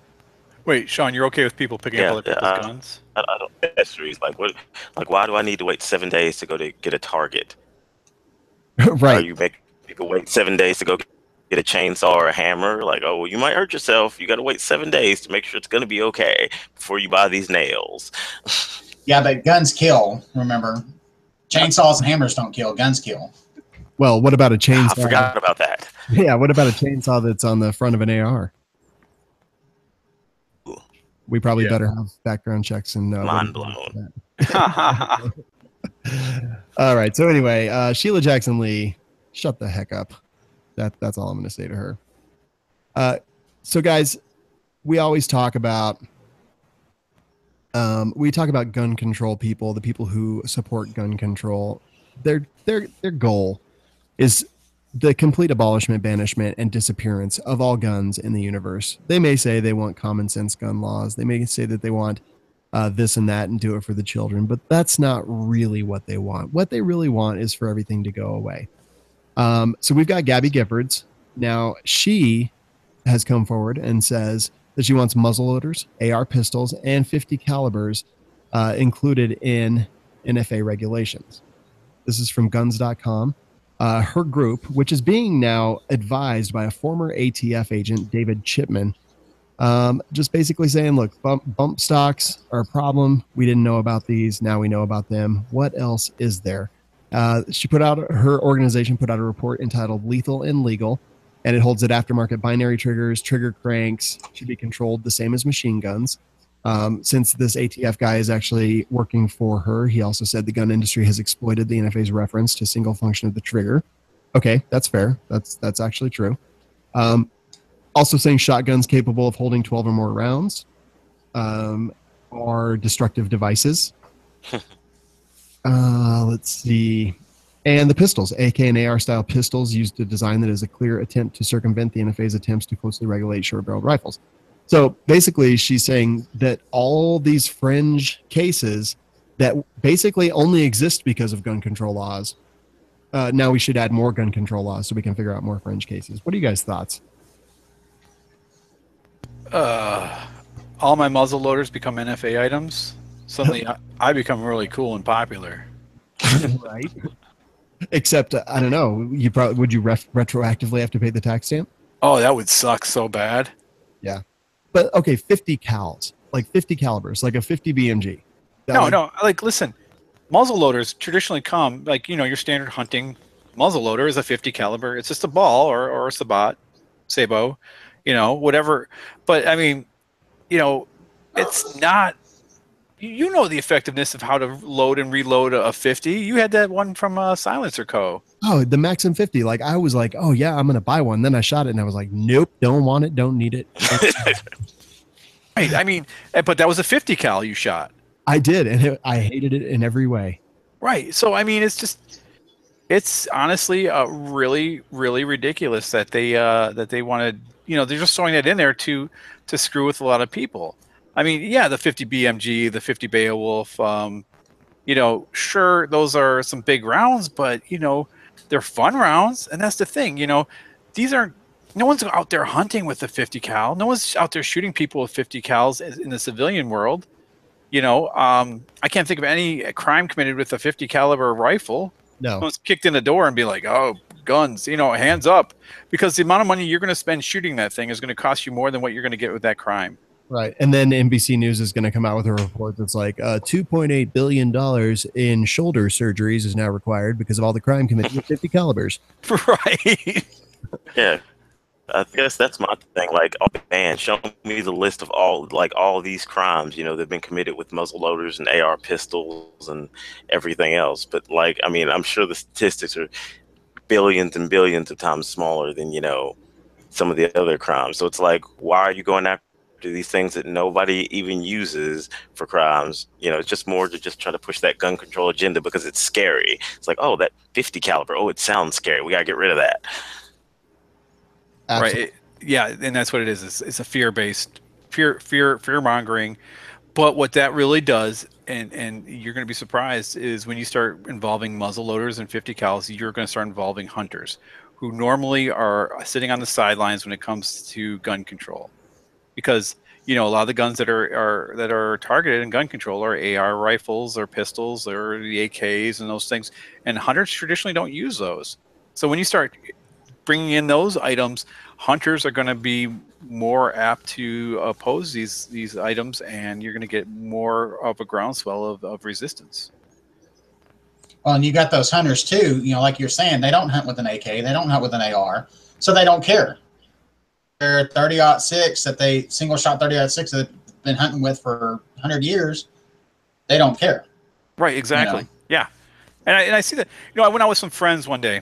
Wait, Sean, you're okay with people picking up other people's guns? I don't accessories. Like what? Like why do I need to wait 7 days to go to get a target? Right. Or you make people wait 7 days to go get a chainsaw or a hammer? Like, oh, well, you might hurt yourself. You got to wait 7 days to make sure it's going to be okay before you buy these nails. Yeah, but guns kill. Remember, chainsaws and hammers don't kill. Guns kill. Well, what about a chainsaw? I forgot about that. Yeah, what about a chainsaw that's on the front of an AR? We probably better have background checks and mind blown. All right. So anyway, Sheila Jackson Lee, shut the heck up. That's all I'm going to say to her. So guys, we always talk about gun control people, the people who support gun control. Their goal is the complete abolishment, banishment, and disappearance of all guns in the universe. They may say they want common sense gun laws. They may say that they want this and that and do it for the children, but that's not really what they want. What they really want is for everything to go away. So we've got Gabby Giffords. Now, she has come forward and says that she wants muzzleloaders, AR pistols, and 50 calibers included in NFA regulations. This is from guns.com. Her group, which is being now advised by a former ATF agent, David Chipman, just basically saying, look, bump stocks are a problem. We didn't know about these. Now we know about them. What else is there? Her organization put out a report entitled Lethal and Legal, and it holds that aftermarket binary triggers, trigger cranks should be controlled the same as machine guns. Since this ATF guy is actually working for her, he also said the gun industry has exploited the NFA's reference to single function of the trigger. Okay, that's fair. That's actually true. Also saying shotguns capable of holding 12 or more rounds are destructive devices. Let's see. And the pistols, AK and AR style pistols, used a design that is a clear attempt to circumvent the NFA's attempts to closely regulate short-barreled rifles. So basically, she's saying that all these fringe cases that basically only exist because of gun control laws, now we should add more gun control laws so we can figure out more fringe cases. What are you guys' thoughts? All my muzzle loaders become NFA items. Suddenly, I become really cool and popular. Right. Except, I don't know. Would you retroactively have to pay the tax stamp? Oh, that would suck so bad. Yeah. But okay, 50 cals, like 50 calibers, like a 50 BMG. No. Like, listen, muzzle loaders traditionally come like your standard hunting muzzle loader is a 50 caliber. It's just a ball or a sabot, whatever. But I mean, it's not. The effectiveness of how to load and reload a 50. You had that one from Silencer Co. Oh, the Maxim 50. Like, I was like, oh, yeah, I'm going to buy one. Then I shot it, and I was like, nope, don't want it, don't need it. Right. I mean, but that was a 50 cal you shot. I did, and I hated it in every way. Right. So, I mean, it's honestly really, really ridiculous that they wanted, they're just throwing that in there to screw with a lot of people. I mean, yeah, the 50 BMG, the 50 Beowulf, sure, those are some big rounds, but, they're fun rounds. And that's the thing, these aren't no one's out there hunting with a 50 cal. No one's out there shooting people with 50 cals in the civilian world. I can't think of any crime committed with a 50 caliber rifle. No. No one's kicked in the door and be like, "Oh, guns, hands up," because the amount of money you're going to spend shooting that thing is going to cost you more than what you're going to get with that crime. Right. And then NBC News is going to come out with a report that's like $2.8 billion in shoulder surgeries is now required because of all the crime committed with 50 calibers. Right. Yeah. I guess that's my thing. Like, oh man, show me the list of all these crimes, that've been committed with muzzle loaders and AR pistols and everything else. But I'm sure the statistics are billions and billions of times smaller than, some of the other crimes. So it's like, why are you going after these things that nobody even uses for crimes? It's just more to just try to push that gun control agenda because it's scary. It's like, oh, that 50 caliber. Oh, it sounds scary. We got to get rid of that. Absolutely. Right. Yeah. And that's what it is. It's a fear-based fear mongering. But what that really does, and you're going to be surprised, is when you start involving muzzle loaders and 50 cals, you're going to start involving hunters who normally are sitting on the sidelines when it comes to gun control. Because a lot of the guns that are targeted in gun control are AR rifles or pistols or the AKs and those things, and hunters traditionally don't use those. So when you start bringing in those items, hunters are going to be more apt to oppose these items, and you're going to get more of a groundswell of resistance. Well, and you got those hunters too. Like you're saying, they don't hunt with an AK, they don't hunt with an AR, so they don't care. Their 30-06 that they single shot 30-06 that they've been hunting with for 100 years, they don't care. Right, exactly. Yeah. And I see that. I went out with some friends one day,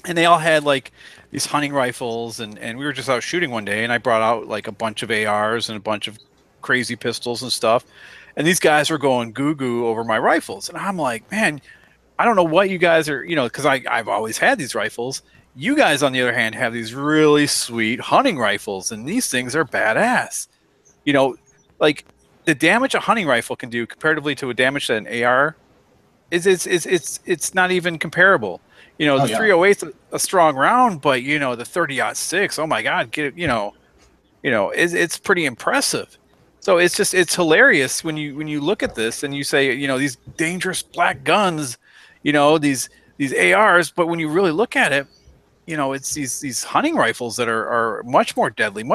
and they all had like these hunting rifles, and we were just out shooting one day, and I brought out like a bunch of ARs and a bunch of crazy pistols and stuff. And these guys were going goo over my rifles. And I'm like, man, I don't know what you guys are, because I've always had these rifles. You guys, on the other hand, have these really sweet hunting rifles, and these things are badass. Like the damage a hunting rifle can do comparatively to a damage that an AR it's not even comparable. The 308's a strong round, but the 30-06, oh my God, it's pretty impressive. So it's hilarious when you look at this and you say, these dangerous black guns, these ARs, but when you really look at it, it's these hunting rifles that are much more deadly,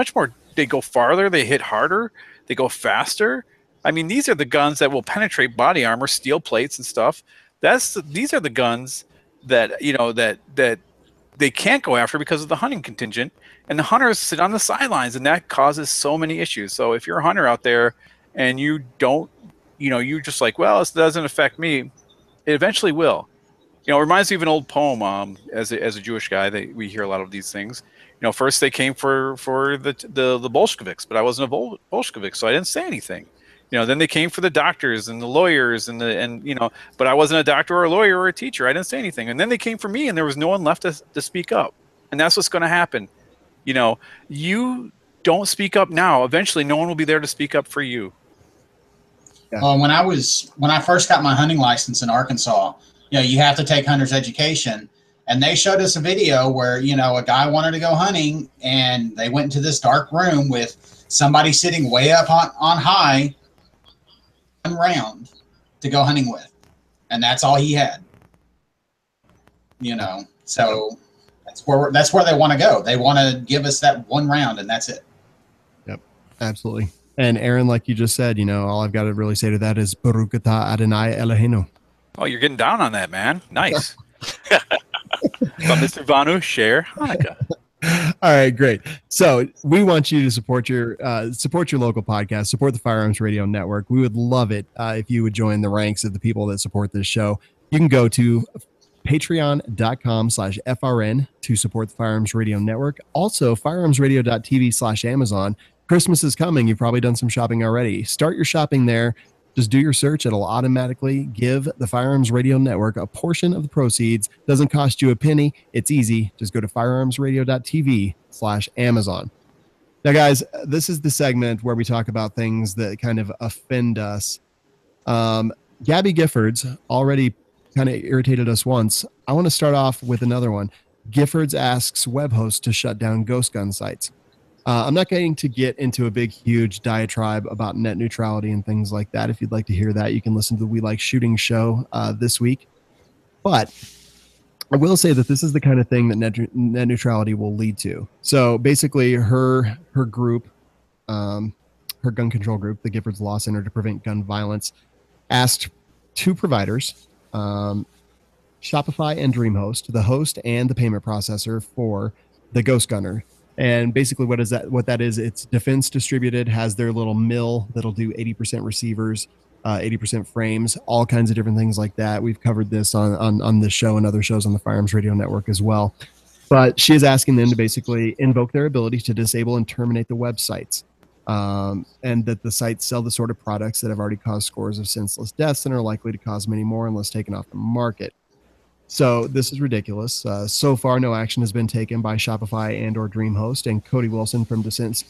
they go farther, they hit harder, they go faster. I mean, these are the guns that will penetrate body armor, steel plates and stuff. These are the guns that, that they can't go after because of the hunting contingent, and the hunters sit on the sidelines, and that causes so many issues. So if you're a hunter out there and you don't, you're just like, well, this doesn't affect me, it eventually will. It reminds me of an old poem. As a Jewish guy, we hear a lot of these things. First they came for the Bolsheviks, but I wasn't a Bolshevik, so I didn't say anything. Then they came for the doctors and the lawyers but I wasn't a doctor or a lawyer or a teacher. I didn't say anything. And then they came for me, and there was no one left to speak up. And that's what's going to happen. You don't speak up now. Eventually, no one will be there to speak up for you. Yeah. When I first got my hunting license in Arkansas, you have to take hunter's education. And they showed us a video where, a guy wanted to go hunting, and they went into this dark room with somebody sitting way up on high, one round to go hunting with. And that's all he had. So that's where they want to go. They want to give us that one round, and that's it. Yep, absolutely. And Aaron, like you just said, all I've got to really say to that is Baruch atah Adonai Eloheinu. Oh, you're getting down on that, man. Nice. But Mr. Vanu, share Hanukkah. All right, great. So we want you to support your local podcast, support the Firearms Radio Network. We would love it if you would join the ranks of the people that support this show. You can go to patreon.com/FRN to support the Firearms Radio Network. Also, firearmsradio.tv/Amazon. Christmas is coming. You've probably done some shopping already. Start your shopping there. Just do your search. It'll automatically give the Firearms Radio Network a portion of the proceeds. Doesn't cost you a penny. It's easy. Just go to firearmsradio.tv/Amazon. Now, guys, this is the segment where we talk about things that kind of offend us. Gabby Giffords already kind of irritated us once. I want to start off with another one. Giffords asks web hosts to shut down ghost gun sites. I'm not going to get into a big, huge diatribe about net neutrality and things like that. If you'd like to hear that, you can listen to the We Like Shooting show this week. But I will say that this is the kind of thing that net neutrality will lead to. So basically, her group, her gun control group, the Giffords Law Center to Prevent Gun Violence, asked two providers, Shopify and DreamHost, the host and the payment processor for the Ghost Gunner. And basically what that is, it's defense distributed, has their little mill that'll do 80% receivers, 80% frames, all kinds of different things like that. We've covered this on this show and other shows on the Firearms Radio Network as well. But she is asking them to basically invoke their ability to disable and terminate the websites. And that the sites sell the sort of products that have already caused scores of senseless deaths and are likely to cause many more unless taken off the market. So this is ridiculous. So far, no action has been taken by Shopify and or DreamHost. And Cody Wilson from Defense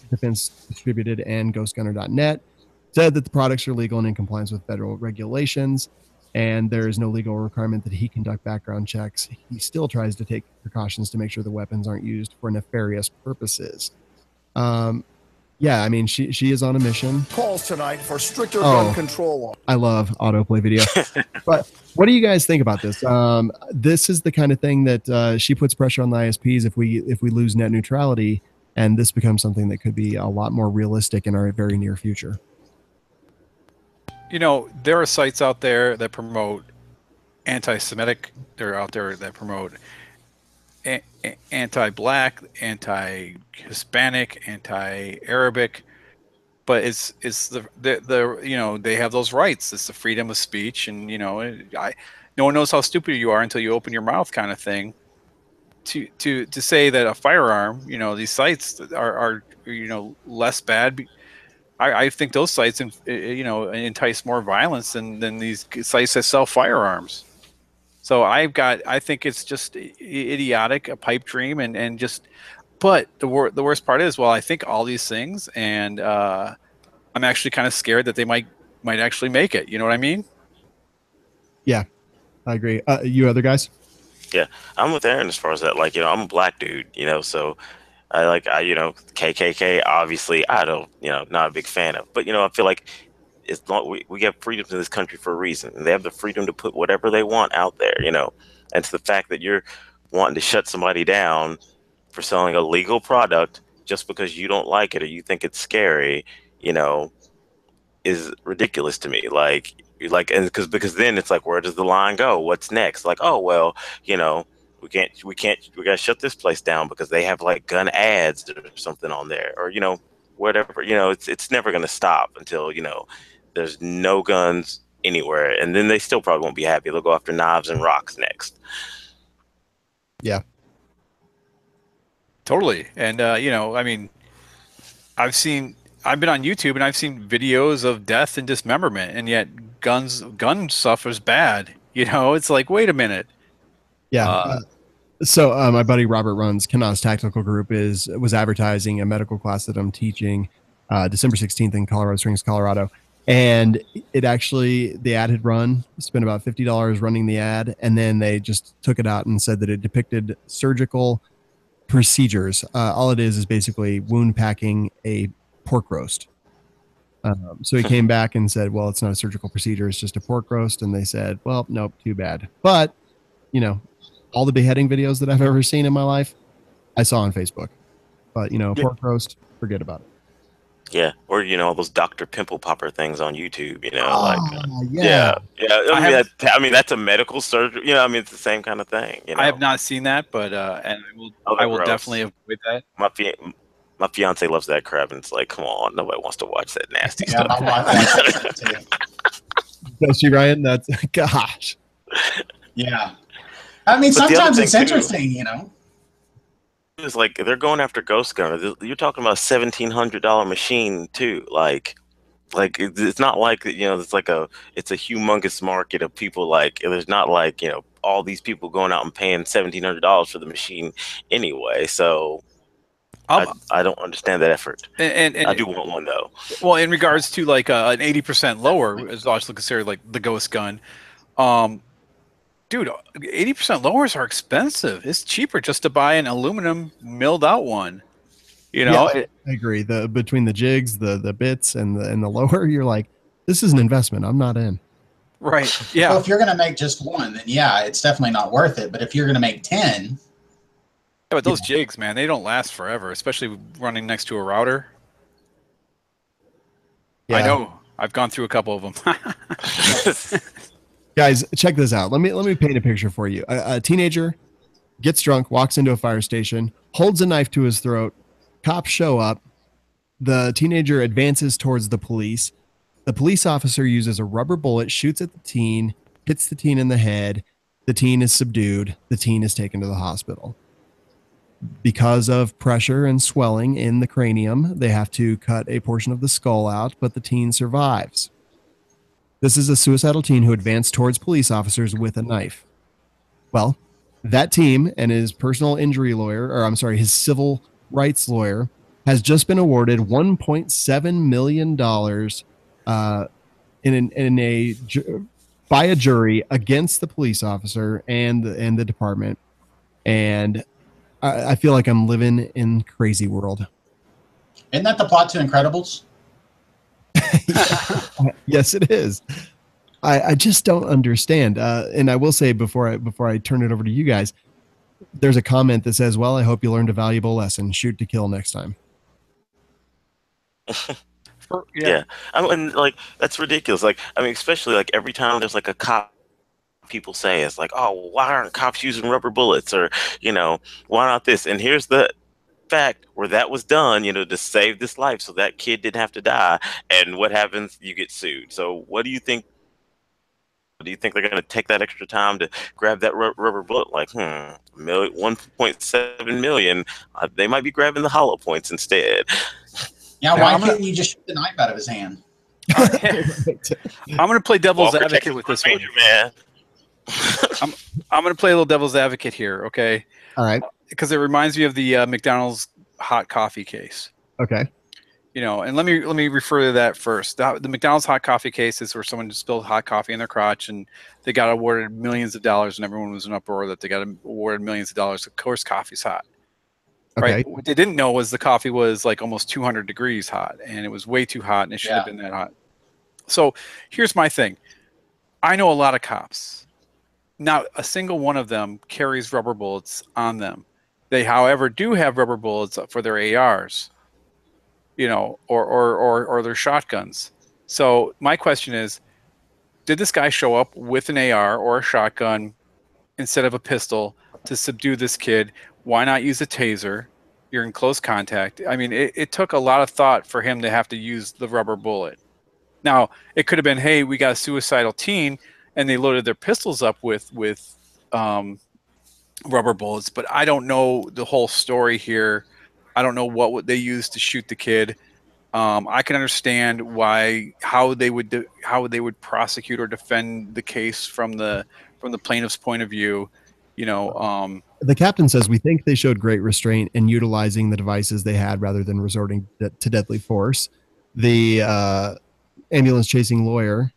Distributed and GhostGunner.net said that the products are legal and in compliance with federal regulations, and there is no legal requirement that he conduct background checks. He still tries to take precautions to make sure the weapons aren't used for nefarious purposes. Yeah, I mean, she is on a mission. Calls tonight for stricter gun control. I love autoplay video. But what do you guys think about this? This is the kind of thing that she puts pressure on the ISPs if we lose net neutrality, and this becomes something that could be a lot more realistic in our very near future. You know, there are sites out there that promote anti-Semitic. They're out there that promote anti-Black, anti-Hispanic, anti-Arabic, but it's the you know, they have those rights. It's the freedom of speech, and you know, no one knows how stupid you are until you open your mouth, kind of thing. To say that a firearm, you know, these sites are you know, less bad. I think those sites, you know, entice more violence than these sites that sell firearms. So I think it's just idiotic, a pipe dream, and just. But the worst part is, well, I think all these things, and I'm actually kind of scared that they might actually make it. You know what I mean? Yeah, I agree. You other guys? Yeah, I'm with Aaron as far as that. Like, you know, I'm a black dude, you know, so you know, KKK. Obviously, I don't, you know, not a big fan of. But you know, I feel like it's not, we have freedoms in this country for a reason, and they have the freedom to put whatever they want out there, you know. And to the fact that you're wanting to shut somebody down for selling a legal product just because you don't like it or you think it's scary, you know, is ridiculous to me. Like, and because then it's like, where does the line go? What's next? Like, oh well, you know, we gotta shut this place down because they have like gun ads or something on there, or you know, whatever. You know, it's never gonna stop until, you know, there's no guns anywhere, and then they still probably won't be happy. They'll go after knives and rocks next. Yeah, totally. And you know, I mean, I've been on YouTube and I've seen videos of death and dismemberment, and yet gun stuff is bad. You know, it's like, wait a minute. Yeah. So my buddy Robert runs Kanaw's Tactical Group was advertising a medical class that I'm teaching December 16th in Colorado Springs, Colorado. And it actually, the ad had run, spent about $50 running the ad, and then they just took it out and said that it depicted surgical procedures. All it is basically wound packing a pork roast. So he came back and said, well, it's not a surgical procedure, it's just a pork roast. And they said, well, nope, too bad. But, you know, all the beheading videos that I've ever seen in my life, I saw on Facebook. But, you know, pork roast, forget about it. Yeah, or you know, those Dr. Pimple Popper things on YouTube. You know, yeah. I mean, that's a medical surgery. You know, I mean, it's the same kind of thing. You know? I have not seen that, but and I will definitely avoid that. My fiance loves that crap, and it's like, come on, nobody wants to watch that nasty Yeah, stuff. my wife likes that too. Does she, Ryan? That's gosh. Yeah. I mean, But the other sometimes thing, it's too, interesting, you know. It's like they're going after Ghost Gunner. You're talking about $1,700 machine too. Like it's not like, you know, it's a humongous market of people. Like, there's not like, you know, all these people going out and paying $1,700 for the machine anyway. So I don't understand that effort. And I do want one though. Well, in regards to like an 80% lower is also considered like the Ghost Gun. dude, 80% lowers are expensive. It's cheaper just to buy an aluminum milled out one. You know, I agree. Between the jigs, the bits, and the lower, you're like, this is an investment. I'm not in. right? Yeah. Well, if you're going to make just one, then yeah, it's definitely not worth it. But if you're going to make 10, Yeah, but those jigs, man, they don't last forever, especially running next to a router. Yeah. I know. I've gone through a couple of them. Guys, check this out. Let me paint a picture for you. A teenager gets drunk, walks into a fire station, holds a knife to his throat. Cops show up. The teenager advances towards the police. The police officer uses a rubber bullet, shoots at the teen, hits the teen in the head. The teen is subdued. The teen is taken to the hospital. Because of pressure and swelling in the cranium, they have to cut a portion of the skull out, but the teen survives. This is a suicidal teen who advanced towards police officers with a knife. Well, that team and his personal injury lawyer, or I'm sorry, his civil rights lawyer, has just been awarded $1.7 million by a jury against the police officer and the department. And I feel like I'm living in crazy world. isn't that the plot to Incredibles? Yes, it is. I just don't understand. And I will say before I turn it over to you guys, there's a comment that says, "Well, I hope you learned a valuable lesson. Shoot to kill next time." Yeah. I mean, like, that's ridiculous. Like, I mean, especially like every time there's like a cop, people say it's like, oh, why aren't cops using rubber bullets, or why not this? And here's the fact where that was done, to save this life, so that kid didn't have to die. And what happens? You get sued. So what do you think? Do you think they're going to take that extra time to grab that rubber bullet? Like, 1.7 million. They might be grabbing the hollow points instead. Yeah, why couldn't you just shoot the knife out of his hand? I'm going to play devil's Walker, advocate Texas with this Ranger, one. man. I'm going to play a little devil's advocate here, okay? All right. Because it reminds me of the McDonald's hot coffee case. Okay. And let me refer to that first. The McDonald's hot coffee case is where someone just spilled hot coffee in their crotch and they got awarded millions of dollars, and everyone was in uproar that they got awarded millions of dollars. Of course, coffee's hot. Okay. Right. What they didn't know was the coffee was like almost 200 degrees hot, and it was way too hot, and it shouldn't have been that hot. So here's my thing. I know a lot of cops. Not a single one of them carries rubber bullets on them. They, however, do have rubber bullets for their ARs, or their shotguns. So my question is, did this guy show up with an AR or a shotgun instead of a pistol to subdue this kid? Why not use a taser? You're in close contact. I mean, it took a lot of thought for him to have to use the rubber bullet. Now, it could have been, hey, we got a suicidal teen, and they loaded their pistols up with rubber bullets. But I don't know the whole story here. I don't know what they used to shoot the kid. I can understand how they would prosecute or defend the case from the plaintiff's point of view. The captain says, we think they showed great restraint in utilizing the devices they had rather than resorting to deadly force. The ambulance chasing lawyer.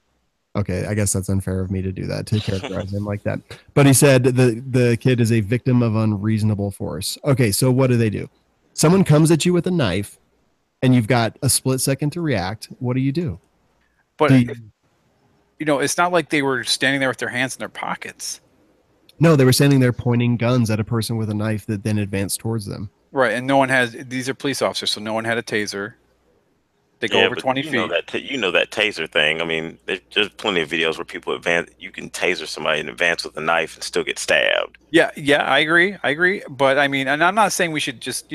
Okay, I guess that's unfair of me to do that, to characterize him like that. But he said the kid is a victim of unreasonable force. Okay, so what do? Someone comes at you with a knife and you've got a split second to react. What do you do? But, it's not like they were standing there with their hands in their pockets. No, they were standing there pointing guns at a person with a knife that then advanced towards them. Right, and no one these are police officers, so no one had a taser. They go over 20 feet. That taser thing. I mean, there's plenty of videos where people advance. You can taser somebody in advance with a knife and still get stabbed. Yeah, I agree. But I mean, and I'm not saying we should just,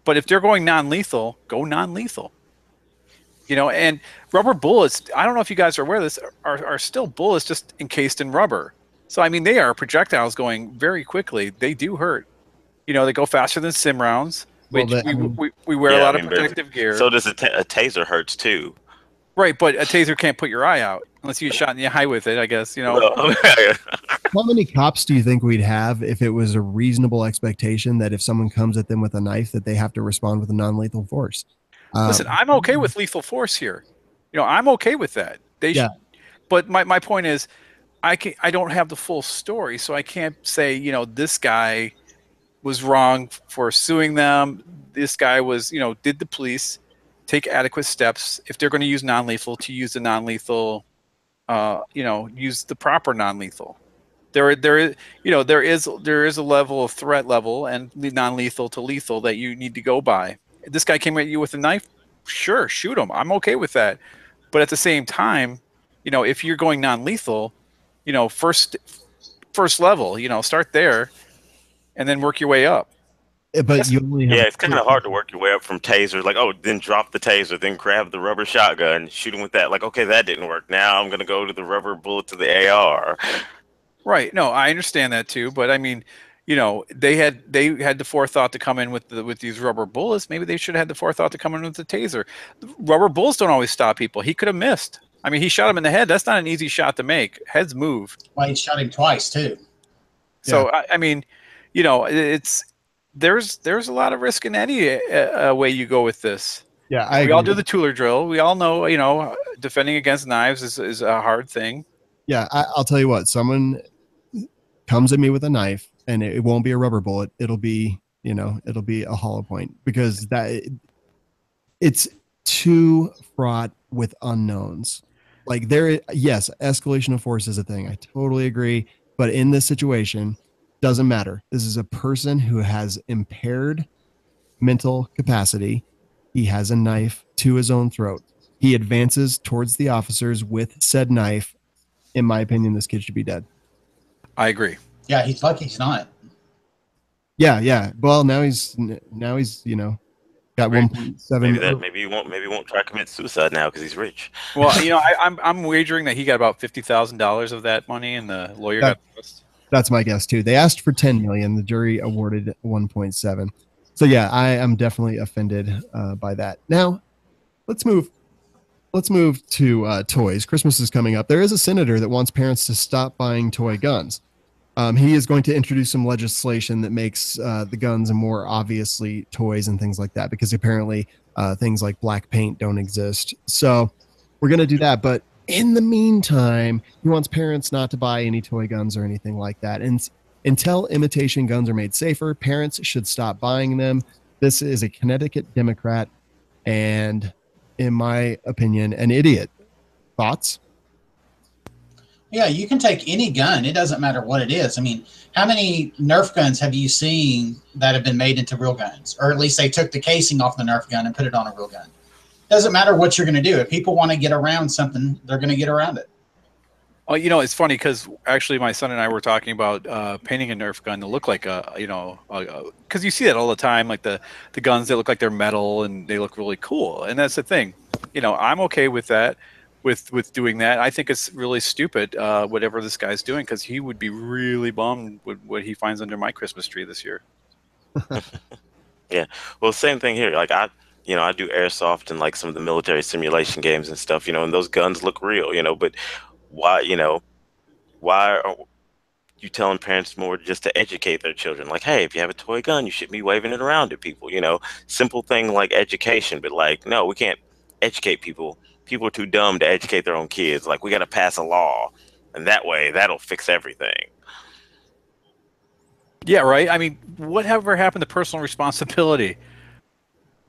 but if they're going non-lethal, go non-lethal. And rubber bullets, I don't know if you guys are aware of this, are still bullets just encased in rubber. So, I mean, they are projectiles going very quickly. They do hurt. They go faster than sim rounds. We wear a lot of protective gear. So does a taser hurts too. Right, but a taser can't put your eye out unless you get shot in the eye with it, I guess. How many cops do you think we'd have if it was a reasonable expectation that if someone comes at them with a knife that they have to respond with a non-lethal force? Listen, I'm okay with lethal force here. I'm okay with that. They should. But my point is, I don't have the full story, so I can't say, this guy was wrong for suing them. This guy was, did the police take adequate steps if they're going to use non-lethal to use the non-lethal, use the proper non-lethal. There is, there is a level of threat level and non-lethal to lethal that you need to go by. This guy came at you with a knife, sure, shoot him. I'm okay with that. But at the same time, if you're going non-lethal, first level, start there and then work your way up. But you only have it's kind of hard to work your way up from taser. Like, oh, then drop the taser, then grab the rubber shotgun, shoot him with that. Like, okay, that didn't work. Now I'm gonna go to the rubber bullet to the AR. Right. No, I understand that too. But I mean, they had the forethought to come in with these rubber bullets. Maybe they should have had the forethought to come in with the taser. Rubber bullets don't always stop people. He could have missed. I mean, he shot him in the head. That's not an easy shot to make. Heads move. Well, he shot him twice too. So I mean, there's a lot of risk in any way you go with this. Yeah, we all do the Tueler drill. We all know, defending against knives is a hard thing. Yeah, I'll tell you what. Someone comes at me with a knife, and it won't be a rubber bullet. It'll be a hollow point, because it's too fraught with unknowns. Like yes, escalation of force is a thing. I totally agree. But in this situation, doesn't matter. This is a person who has impaired mental capacity. He has a knife to his own throat. He advances towards the officers with said knife. In my opinion, this kid should be dead. I agree. Yeah, he's lucky he's not. Yeah. Well, now he's got 1.7. Maybe he won't try to commit suicide now because he's rich. Well, I'm wagering that he got about $50,000 of that money, and the lawyer got the rest. That's my guess too. They asked for 10 million. The jury awarded 1.7. So yeah, I am definitely offended by that. Now, let's move to toys. Christmas is coming up. There is a senator that wants parents to stop buying toy guns. He is going to introduce some legislation that makes the guns more obviously toys and things like that, because apparently things like black paint don't exist. So we're going to do that. But in the meantime, he wants parents not to buy any toy guns or anything like that. And until imitation guns are made safer, parents should stop buying them. This is a Connecticut Democrat, and in my opinion, an idiot. Thoughts? Yeah, you can take any gun. It doesn't matter what it is. I mean, how many Nerf guns have you seen that have been made into real guns? Or at least they took the casing off the Nerf gun and put it on a real gun. Doesn't matter what you're going to do. If people want to get around something, they're going to get around it. Oh, it's funny because actually my son and I were talking about painting a Nerf gun to look like because you see that all the time, like the guns that look like they're metal and they look really cool. And that's the thing. I'm okay with that, with doing that. I think it's really stupid, whatever this guy's doing, because he would be really bummed with what he finds under my Christmas tree this year. Yeah. Well, same thing here. Like I do airsoft and like some of the military simulation games and stuff, and those guns look real, but why are you telling parents more just to educate their children? Like, hey, if you have a toy gun, you shouldn't be waving it around to people, simple thing like education. But like, no, we can't educate people. People are too dumb to educate their own kids. Like, we got to pass a law, and that way that'll fix everything. Yeah, right. I mean, whatever happened to personal responsibility?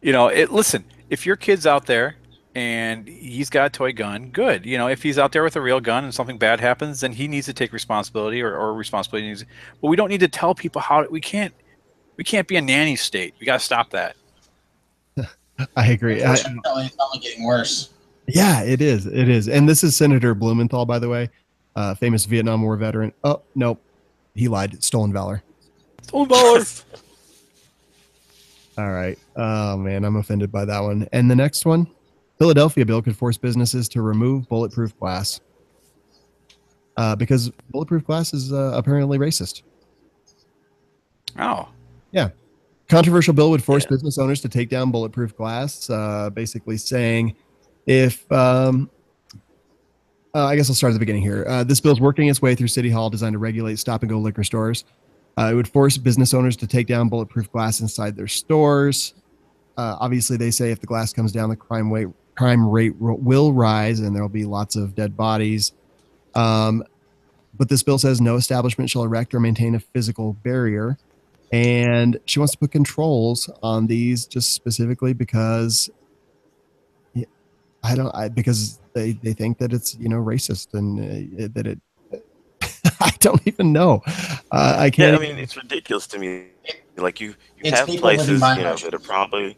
Listen, if your kid's out there and he's got a toy gun, good. If he's out there with a real gun and something bad happens, then he needs to take responsibility or responsibility needs. But we don't need to tell people how. We can't be a nanny state. We got to stop that. I agree. It's only getting worse. Yeah, it is. It is. And this is Senator Blumenthal, by the way, famous Vietnam War veteran. Oh, nope. He lied. Stolen valor. Stolen valor. All right. Oh, man, I'm offended by that one. And the next one, Philadelphia bill could force businesses to remove bulletproof glass because bulletproof glass is apparently racist. Oh. Yeah. Controversial bill would force business owners to take down bulletproof glass, basically saying if I guess I'll start at the beginning here. This bill is working its way through City Hall, designed to regulate stop-and-go liquor stores. It would force business owners to take down bulletproof glass inside their stores. Obviously, they say if the glass comes down, the crime rate will rise, and there will be lots of dead bodies. But this bill says no establishment shall erect or maintain a physical barrier. And she wants to put controls on these just specifically because because they think that it's, racist and that it, I don't even know. I can't. Yeah, I mean, it's ridiculous to me. Like you It's have people living places, by that emotion. are probably,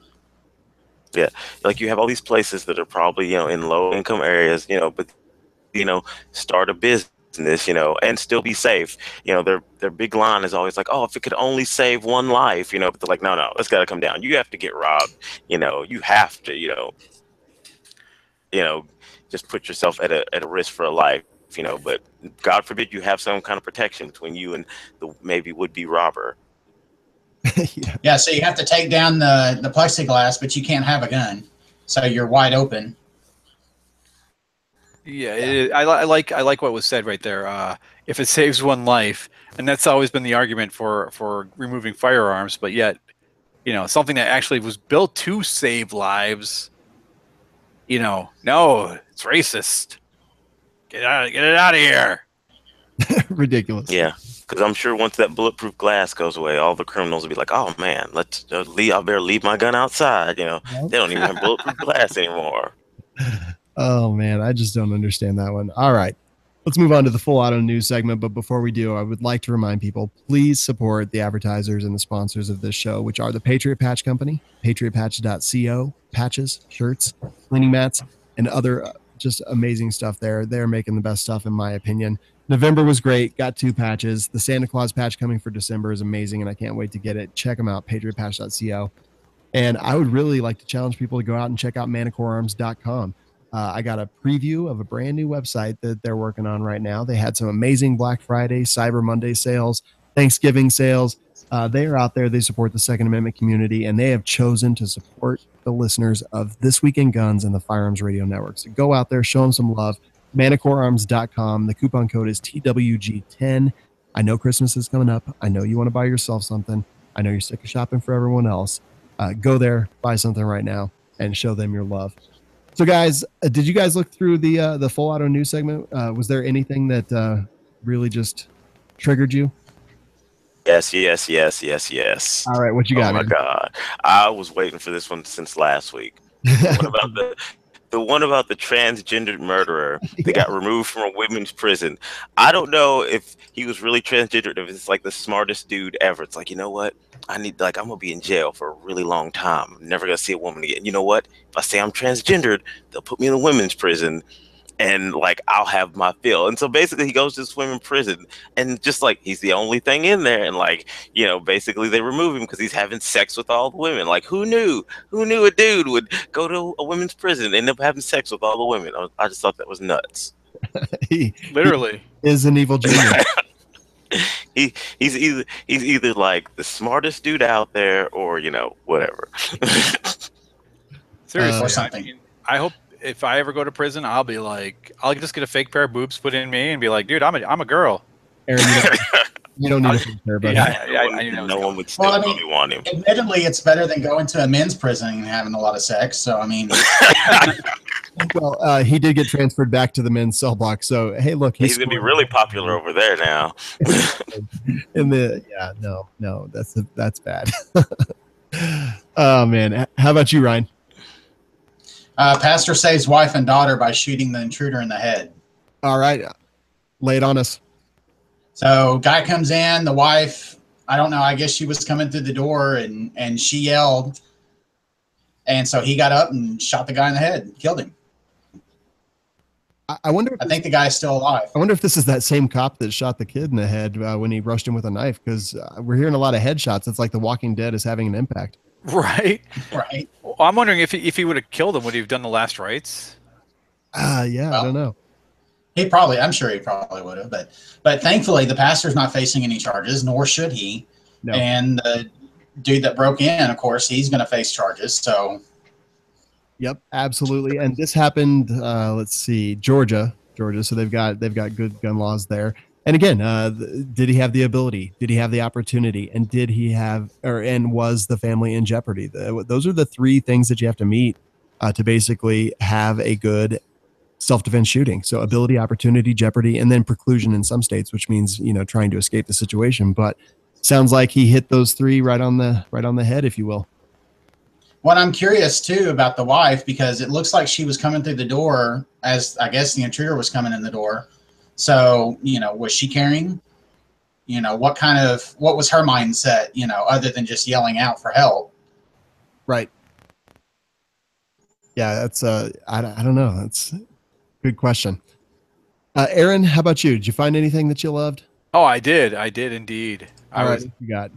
yeah, like you have all these places that are probably, in low income areas, but, start a business, and still be safe. Their big line is always like, oh, if it could only save one life, but they're like, no, it's got to come down. You have to get robbed, you have to, you know, just put yourself at a risk for a life, but God forbid you have some kind of protection between you and the maybe would be robber. Yeah, so you have to take down the plexiglass, but you can't have a gun, so you're wide open. Yeah, I like what was said right there. If it saves one life, and that's always been the argument for removing firearms, but yet, something that actually was built to save lives. No, it's racist. Get it out of here. Ridiculous. Yeah, because I'm sure once that bulletproof glass goes away, all the criminals will be like, "Oh man, let's leave. I better leave my gun outside." They don't even have bulletproof glass anymore. Oh man, I just don't understand that one. All right, let's move on to the full auto news segment. But before we do, I would like to remind people, please support the advertisers and the sponsors of this show, which are the Patriot Patch Company, patriotpatch.co, patches, shirts, cleaning mats, and other just amazing stuff there. They're making the best stuff, in my opinion. November was great. Got 2 patches. The Santa Claus patch coming for December is amazing, and I can't wait to get it. Check them out, patriotpatch.co. And I would really like to challenge people to go out and check out manicorearms.com. I got a preview of a brand new website that they're working on right now. They had some amazing Black Friday, Cyber Monday sales, Thanksgiving sales. They are out there. They support the Second Amendment community, and they have chosen to support the listeners of This Week in Guns and the Firearms Radio Network. So go out there, show them some love. Manicorearms.com. The coupon code is TWG10. I know Christmas is coming up. I know you want to buy yourself something. I know you're sick of shopping for everyone else. Go there, buy something right now, and show them your love. So, guys, did you guys look through the full auto news segment? Was there anything that really just triggered you? Yes. All right, what you got? Oh my God, I was waiting for this one since last week. The one about the transgendered murderer that got removed from a women's prison. I don't know if he was really transgendered, if it's like the smartest dude ever. It's like, you know what? I'm gonna be in jail for a really long time. I'm never gonna see a woman again. You know what? If I say I'm transgendered, they'll put me in a women's prison, and I'll have my fill. And so basically he goes to this women's prison, and just he's the only thing in there, and basically they remove him because he's having sex with all the women. Who knew a dude would go to a women's prison and end up having sex with all the women? I just thought that was nuts. Literally he is an evil genius. He's either like the smartest dude out there, or whatever. Seriously, or something. I hope if I ever go to prison, I'll be like, I'll just get a fake pair of boobs put in me and be like, dude, I'm a girl. Aaron, you don't need a fake pair, buddy. No one would still probably want him. Admittedly, it's better than going to a men's prison and having a lot of sex. So I mean, well, he did get transferred back to the men's cell block. So hey, look, he's gonna be really popular over there now. No, that's bad. Oh man, how about you, Ryan? Pastor saves wife and daughter by shooting the intruder in the head. All right, lay it on us. So guy comes in, the wife, I don't know, I guess she was coming through the door and she yelled. And so he got up and shot the guy in the head, killed him. I wonder. I think the guy's still alive. I wonder if this is that same cop that shot the kid in the head when he rushed him with a knife, because we're hearing a lot of headshots. It's like The Walking Dead is having an impact. Right. Well, I'm wondering if he would have killed him, would he have done the last rites? Yeah, well, I don't know. I'm sure he probably would have, but thankfully the pastor's not facing any charges, nor should he. No. And the dude that broke in, of course, he's going to face charges. So. Yep, absolutely. And this happened, let's see, Georgia. So they've got good gun laws there. And again, did he have the ability? Did he have the opportunity? And did he have, and was the family in jeopardy? Those are the 3 things that you have to meet to basically have a good self-defense shooting. So ability, opportunity, jeopardy, and then preclusion in some states, which means, trying to escape the situation. But sounds like he hit those three right on the head, if you will. What I'm curious too about the wife, because it looks like she was coming through the door as I guess the intruder was coming in the door. So, was she carrying? What was her mindset, other than just yelling out for help? Right. Yeah, that's I don't know. That's a good question. Aaron, how about you? Did you find anything that you loved? Oh, I did indeed. All right, what you got?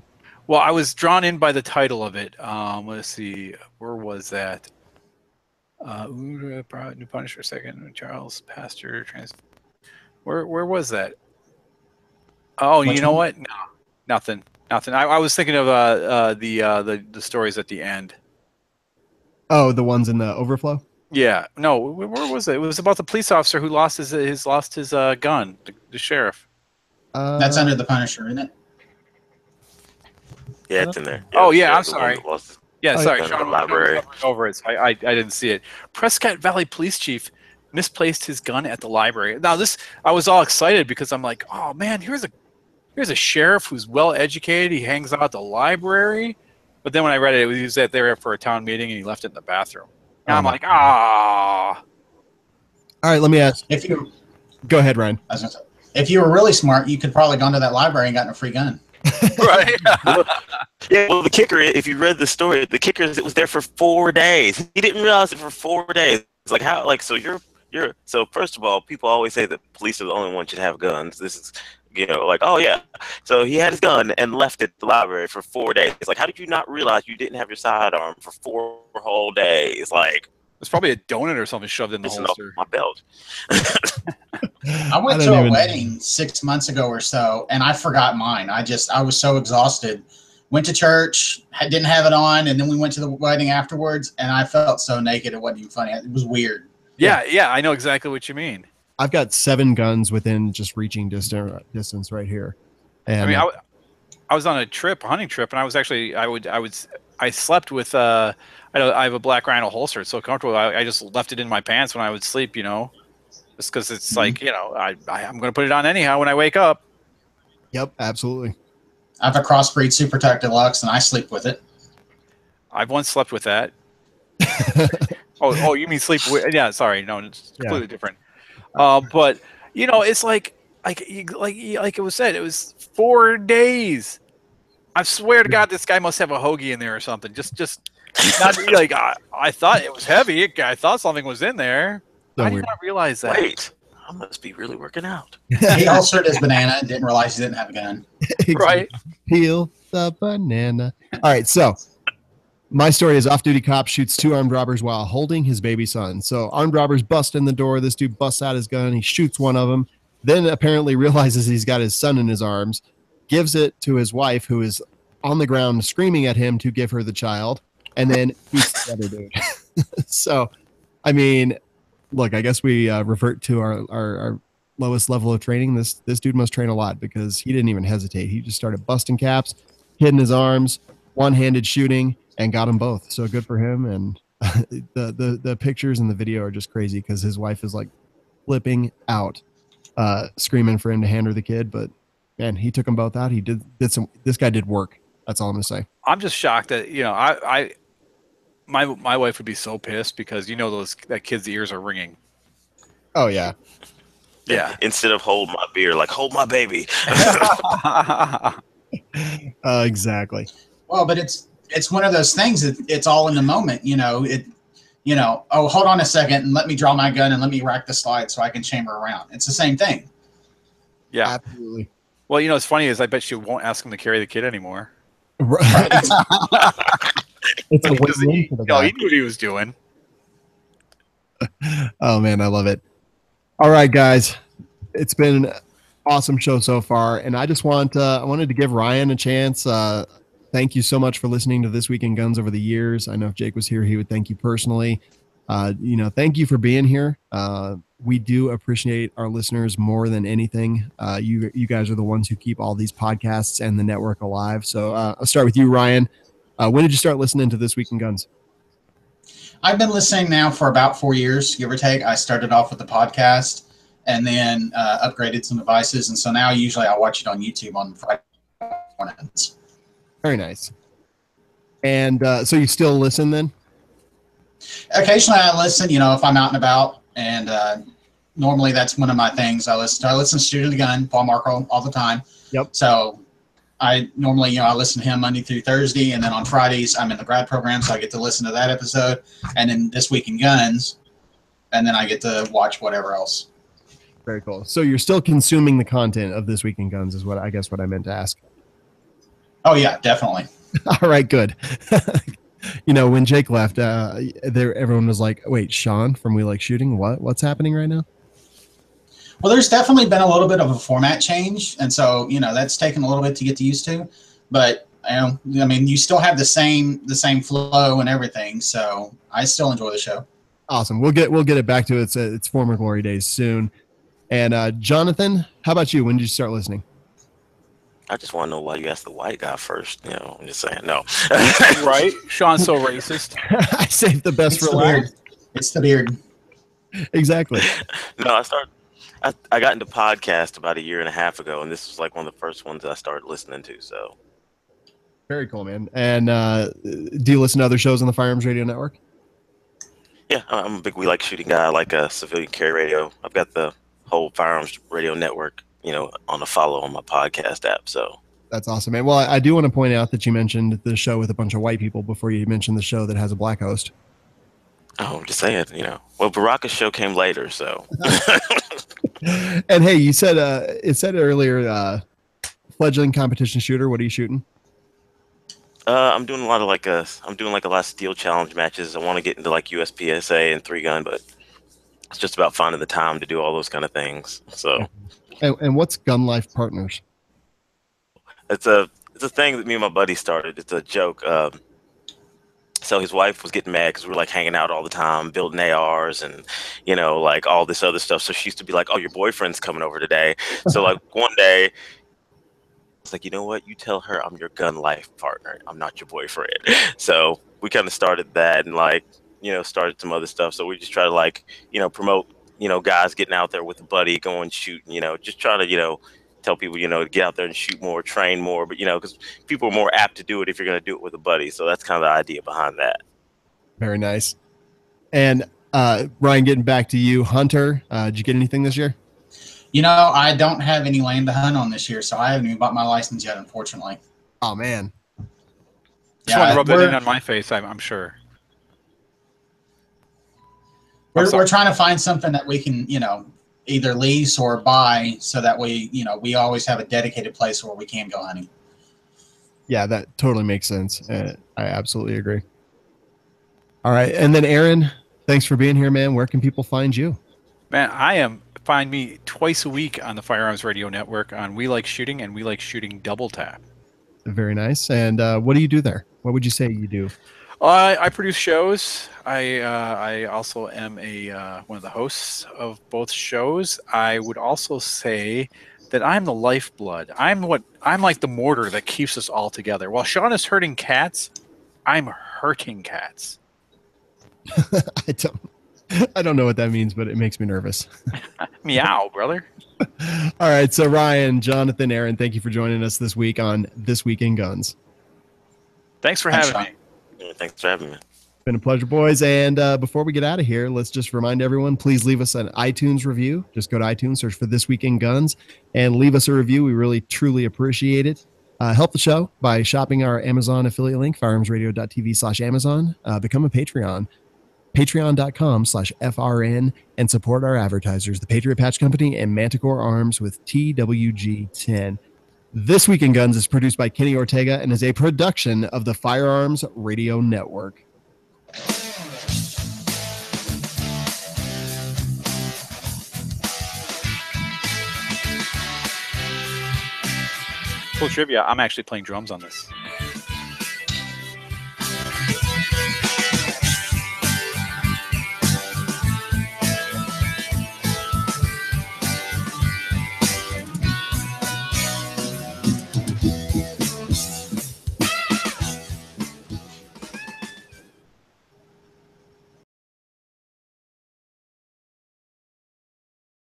Well, I was drawn in by the title of it. Let's see, where was that? New Punisher, second Charles Pastor trans. Where was that? Oh, you know what? No, nothing. I was thinking of the stories at the end. Oh, the ones in the overflow? Yeah. No, where was it? It was about the police officer who lost his gun, the sheriff. That's under the Punisher, isn't it? Yeah, it's in there. Oh yeah, I'm sorry. Yeah, sorry, Sean. Library. Over it. I didn't see it. Prescott Valley Police Chief misplaced his gun at the library. Now I was all excited because I'm like, oh man, here's a sheriff who's well educated. He hangs out at the library. But then when I read it, he was there for a town meeting and he left it in the bathroom. And I'm like, ah. All right, let me ask. Go ahead, Ryan. If you were really smart, you could probably gone to that library and gotten a free gun. Right. Well, the kicker, if you read the story, the kicker is it was there for 4 days. He didn't realize it for 4 days. It's like how, so so first of all, people always say that police are the only ones should have guns. This is, oh yeah. So he had his gun and left it at the library for 4 days. It's like, how did you not realize you didn't have your sidearm for 4 whole days? Like, there's probably a donut or something shoved in the holster. My belt. I went to a wedding 6 months ago or so, and I forgot mine. I was so exhausted. Went to church, didn't have it on, and then we went to the wedding afterwards, and I felt so naked. It wasn't even funny. It was weird. Yeah, I know exactly what you mean. I've got 7 guns within just reaching distance right here. And I mean, I was on a hunting trip, and I was actually I slept with I have a Black Rhino holster. It's so comfortable. I just left it in my pants when I would sleep, just because it's like, I'm going to put it on anyhow when I wake up. Yep, absolutely. I have a Crossbreed Super Tech Deluxe, and I sleep with it. I've once slept with that. Oh, you mean sleep with? Yeah, sorry, no, it's completely different. But it's like it was said, it was 4 days. I swear to God, this guy must have a hoagie in there or something. Just not like I thought it was heavy. I thought something was in there. So I did not realize that. Wait, I must be really working out. He holstered his banana and didn't realize he didn't have a gun. Right. Peel the banana. All right, so my story is off-duty cop shoots 2 armed robbers while holding his baby son. So armed robbers bust in the door. This dude busts out his gun. He shoots one of them. Then apparently realizes he's got his son in his arms, gives it to his wife, who is on the ground screaming at him to give her the child, and then shoots the other dude. So, I mean, look, I guess we revert to our lowest level of training. This dude must train a lot because he didn't even hesitate. He just started busting caps, hitting his arms, one-handed shooting, and got them both. So good for him. And the pictures and the video are just crazy because his wife is like flipping out, screaming for him to hand her the kid. But man, he took them both out. He did some. This guy did work. That's all I'm gonna say. I'm just shocked that my wife would be so pissed because that kid's ears are ringing. Oh yeah. Yeah. Instead of hold my beer, like hold my baby. Exactly. Well, but it's one of those things that it's all in the moment. Oh, hold on a second and let me draw my gun and let me rack the slide so I can chamber around. It's the same thing. Yeah. Absolutely. Well, it's funny is I bet she won't ask him to carry the kid anymore. Right. It's a win-win for the guy. He knew what he was doing. Oh man, I love it. All right, guys, it's been an awesome show so far, and I just wanted to give Ryan a chance. Thank you so much for listening to This Week in Guns over the years. I know if Jake was here, he would thank you personally. Thank you for being here. We do appreciate our listeners more than anything. You guys are the ones who keep all these podcasts and the network alive. So I'll start with you, Ryan. When did you start listening to This Week in Guns? I've been listening now for about 4 years, give or take. I started off with the podcast and then upgraded some devices. And so now usually I watch it on YouTube on Friday mornings. Very nice. And so you still listen then? Occasionally I listen, if I'm out and about. And normally that's one of my things I listen to. I listen to Shooter the Gun, Paul Marco, all the time. Yep. So I normally, I listen to him Monday through Thursday, and then on Fridays I'm in the grad program, so I get to listen to that episode, and then This Week in Guns, and then I get to watch whatever else. Very cool. So you're still consuming the content of This Week in Guns is what I meant to ask. Oh yeah, definitely. All right, good. When Jake left, everyone was like, "Wait, Sean from We Like Shooting? What's happening right now?" Well, there's definitely been a little bit of a format change, and so that's taken a little bit to get used to. But you still have the same flow and everything. So I still enjoy the show. Awesome. We'll get it back to its former glory days soon. And Jonathan, how about you? When did you start listening? I just want to know why you asked the white guy first. I'm just saying no. Right? Sean's so racist. I saved the best for last. It's the beard. Exactly. No, I got into podcast about 1.5 years ago, and this was like one of the first ones I started listening to. So very cool, man. And do you listen to other shows on the Firearms Radio Network? Yeah, I'm a big We Like Shooting guy. I like Civilian Carry Radio. I've got the whole Firearms Radio Network, on a follow on my podcast app. So that's awesome, man. Well, I do want to point out that you mentioned the show with a bunch of white people before you mentioned the show that has a black host. Oh, I'm just saying, Well, Baraka's show came later, so. And hey, you said it said earlier, fledgling competition shooter. What are you shooting? I'm doing a lot of I'm doing a lot of steel challenge matches. I want to get into like USPSA and 3-gun, but it's just about finding the time to do all those kind of things. So. And what's Gun Life Partners? It's a thing that me and my buddy started. It's a joke. So his wife was getting mad because we were like hanging out all the time, building ARs and, like all this other stuff. So she used to be like, "Oh, your boyfriend's coming over today." So like one day, it's like, you know what? You tell her I'm your gun life partner. I'm not your boyfriend. So we kind of started that and started some other stuff. So we just try to promote, guys getting out there with a buddy, going shooting, just try to, tell people, to get out there and shoot more, train more, but, because people are more apt to do it if you're going to do it with a buddy. So that's kind of the idea behind that. Very nice. And Ryan, getting back to you, Hunter, did you get anything this year? I don't have any land to hunt on this year, so I haven't even bought my license yet, unfortunately. Oh, man. Just want to rub that in on my face, I'm sure. We're trying to find something that we can, either lease or buy so that we always have a dedicated place where we can go hunting. Yeah, that totally makes sense. I absolutely agree. All right. And then Aaron, thanks for being here, man. Where can people find you? Man, find me twice a week on the Firearms Radio Network on We Like Shooting and We Like Shooting Double Tap. Very nice. And what do you do there? What would you say you do? I produce shows. I also am one of the hosts of both shows. I would also say that I'm the lifeblood. I'm like the mortar that keeps us all together. While Sean is hurting cats, I'm hurting cats. I don't know what that means, but it makes me nervous. Meow, brother. All right. So Ryan, Jonathan, Aaron, thank you for joining us this week on This Week in Guns. Thanks for having me. Yeah, thanks for having me. Been a pleasure, boys. And before we get out of here, let's just remind everyone, please leave us an iTunes review. Just go to iTunes, search for This Week in Guns, and leave us a review. We really, truly appreciate it. Help the show by shopping our Amazon affiliate link, firearmsradio.tv/Amazon. Become a Patreon, patreon.com/FRN, and support our advertisers, the Patriot Patch Company and Manticore Arms with TWG10. This Week in Guns is produced by Kenny Ortega and is a production of the Firearms Radio Network. Full trivia, I'm actually playing drums on this.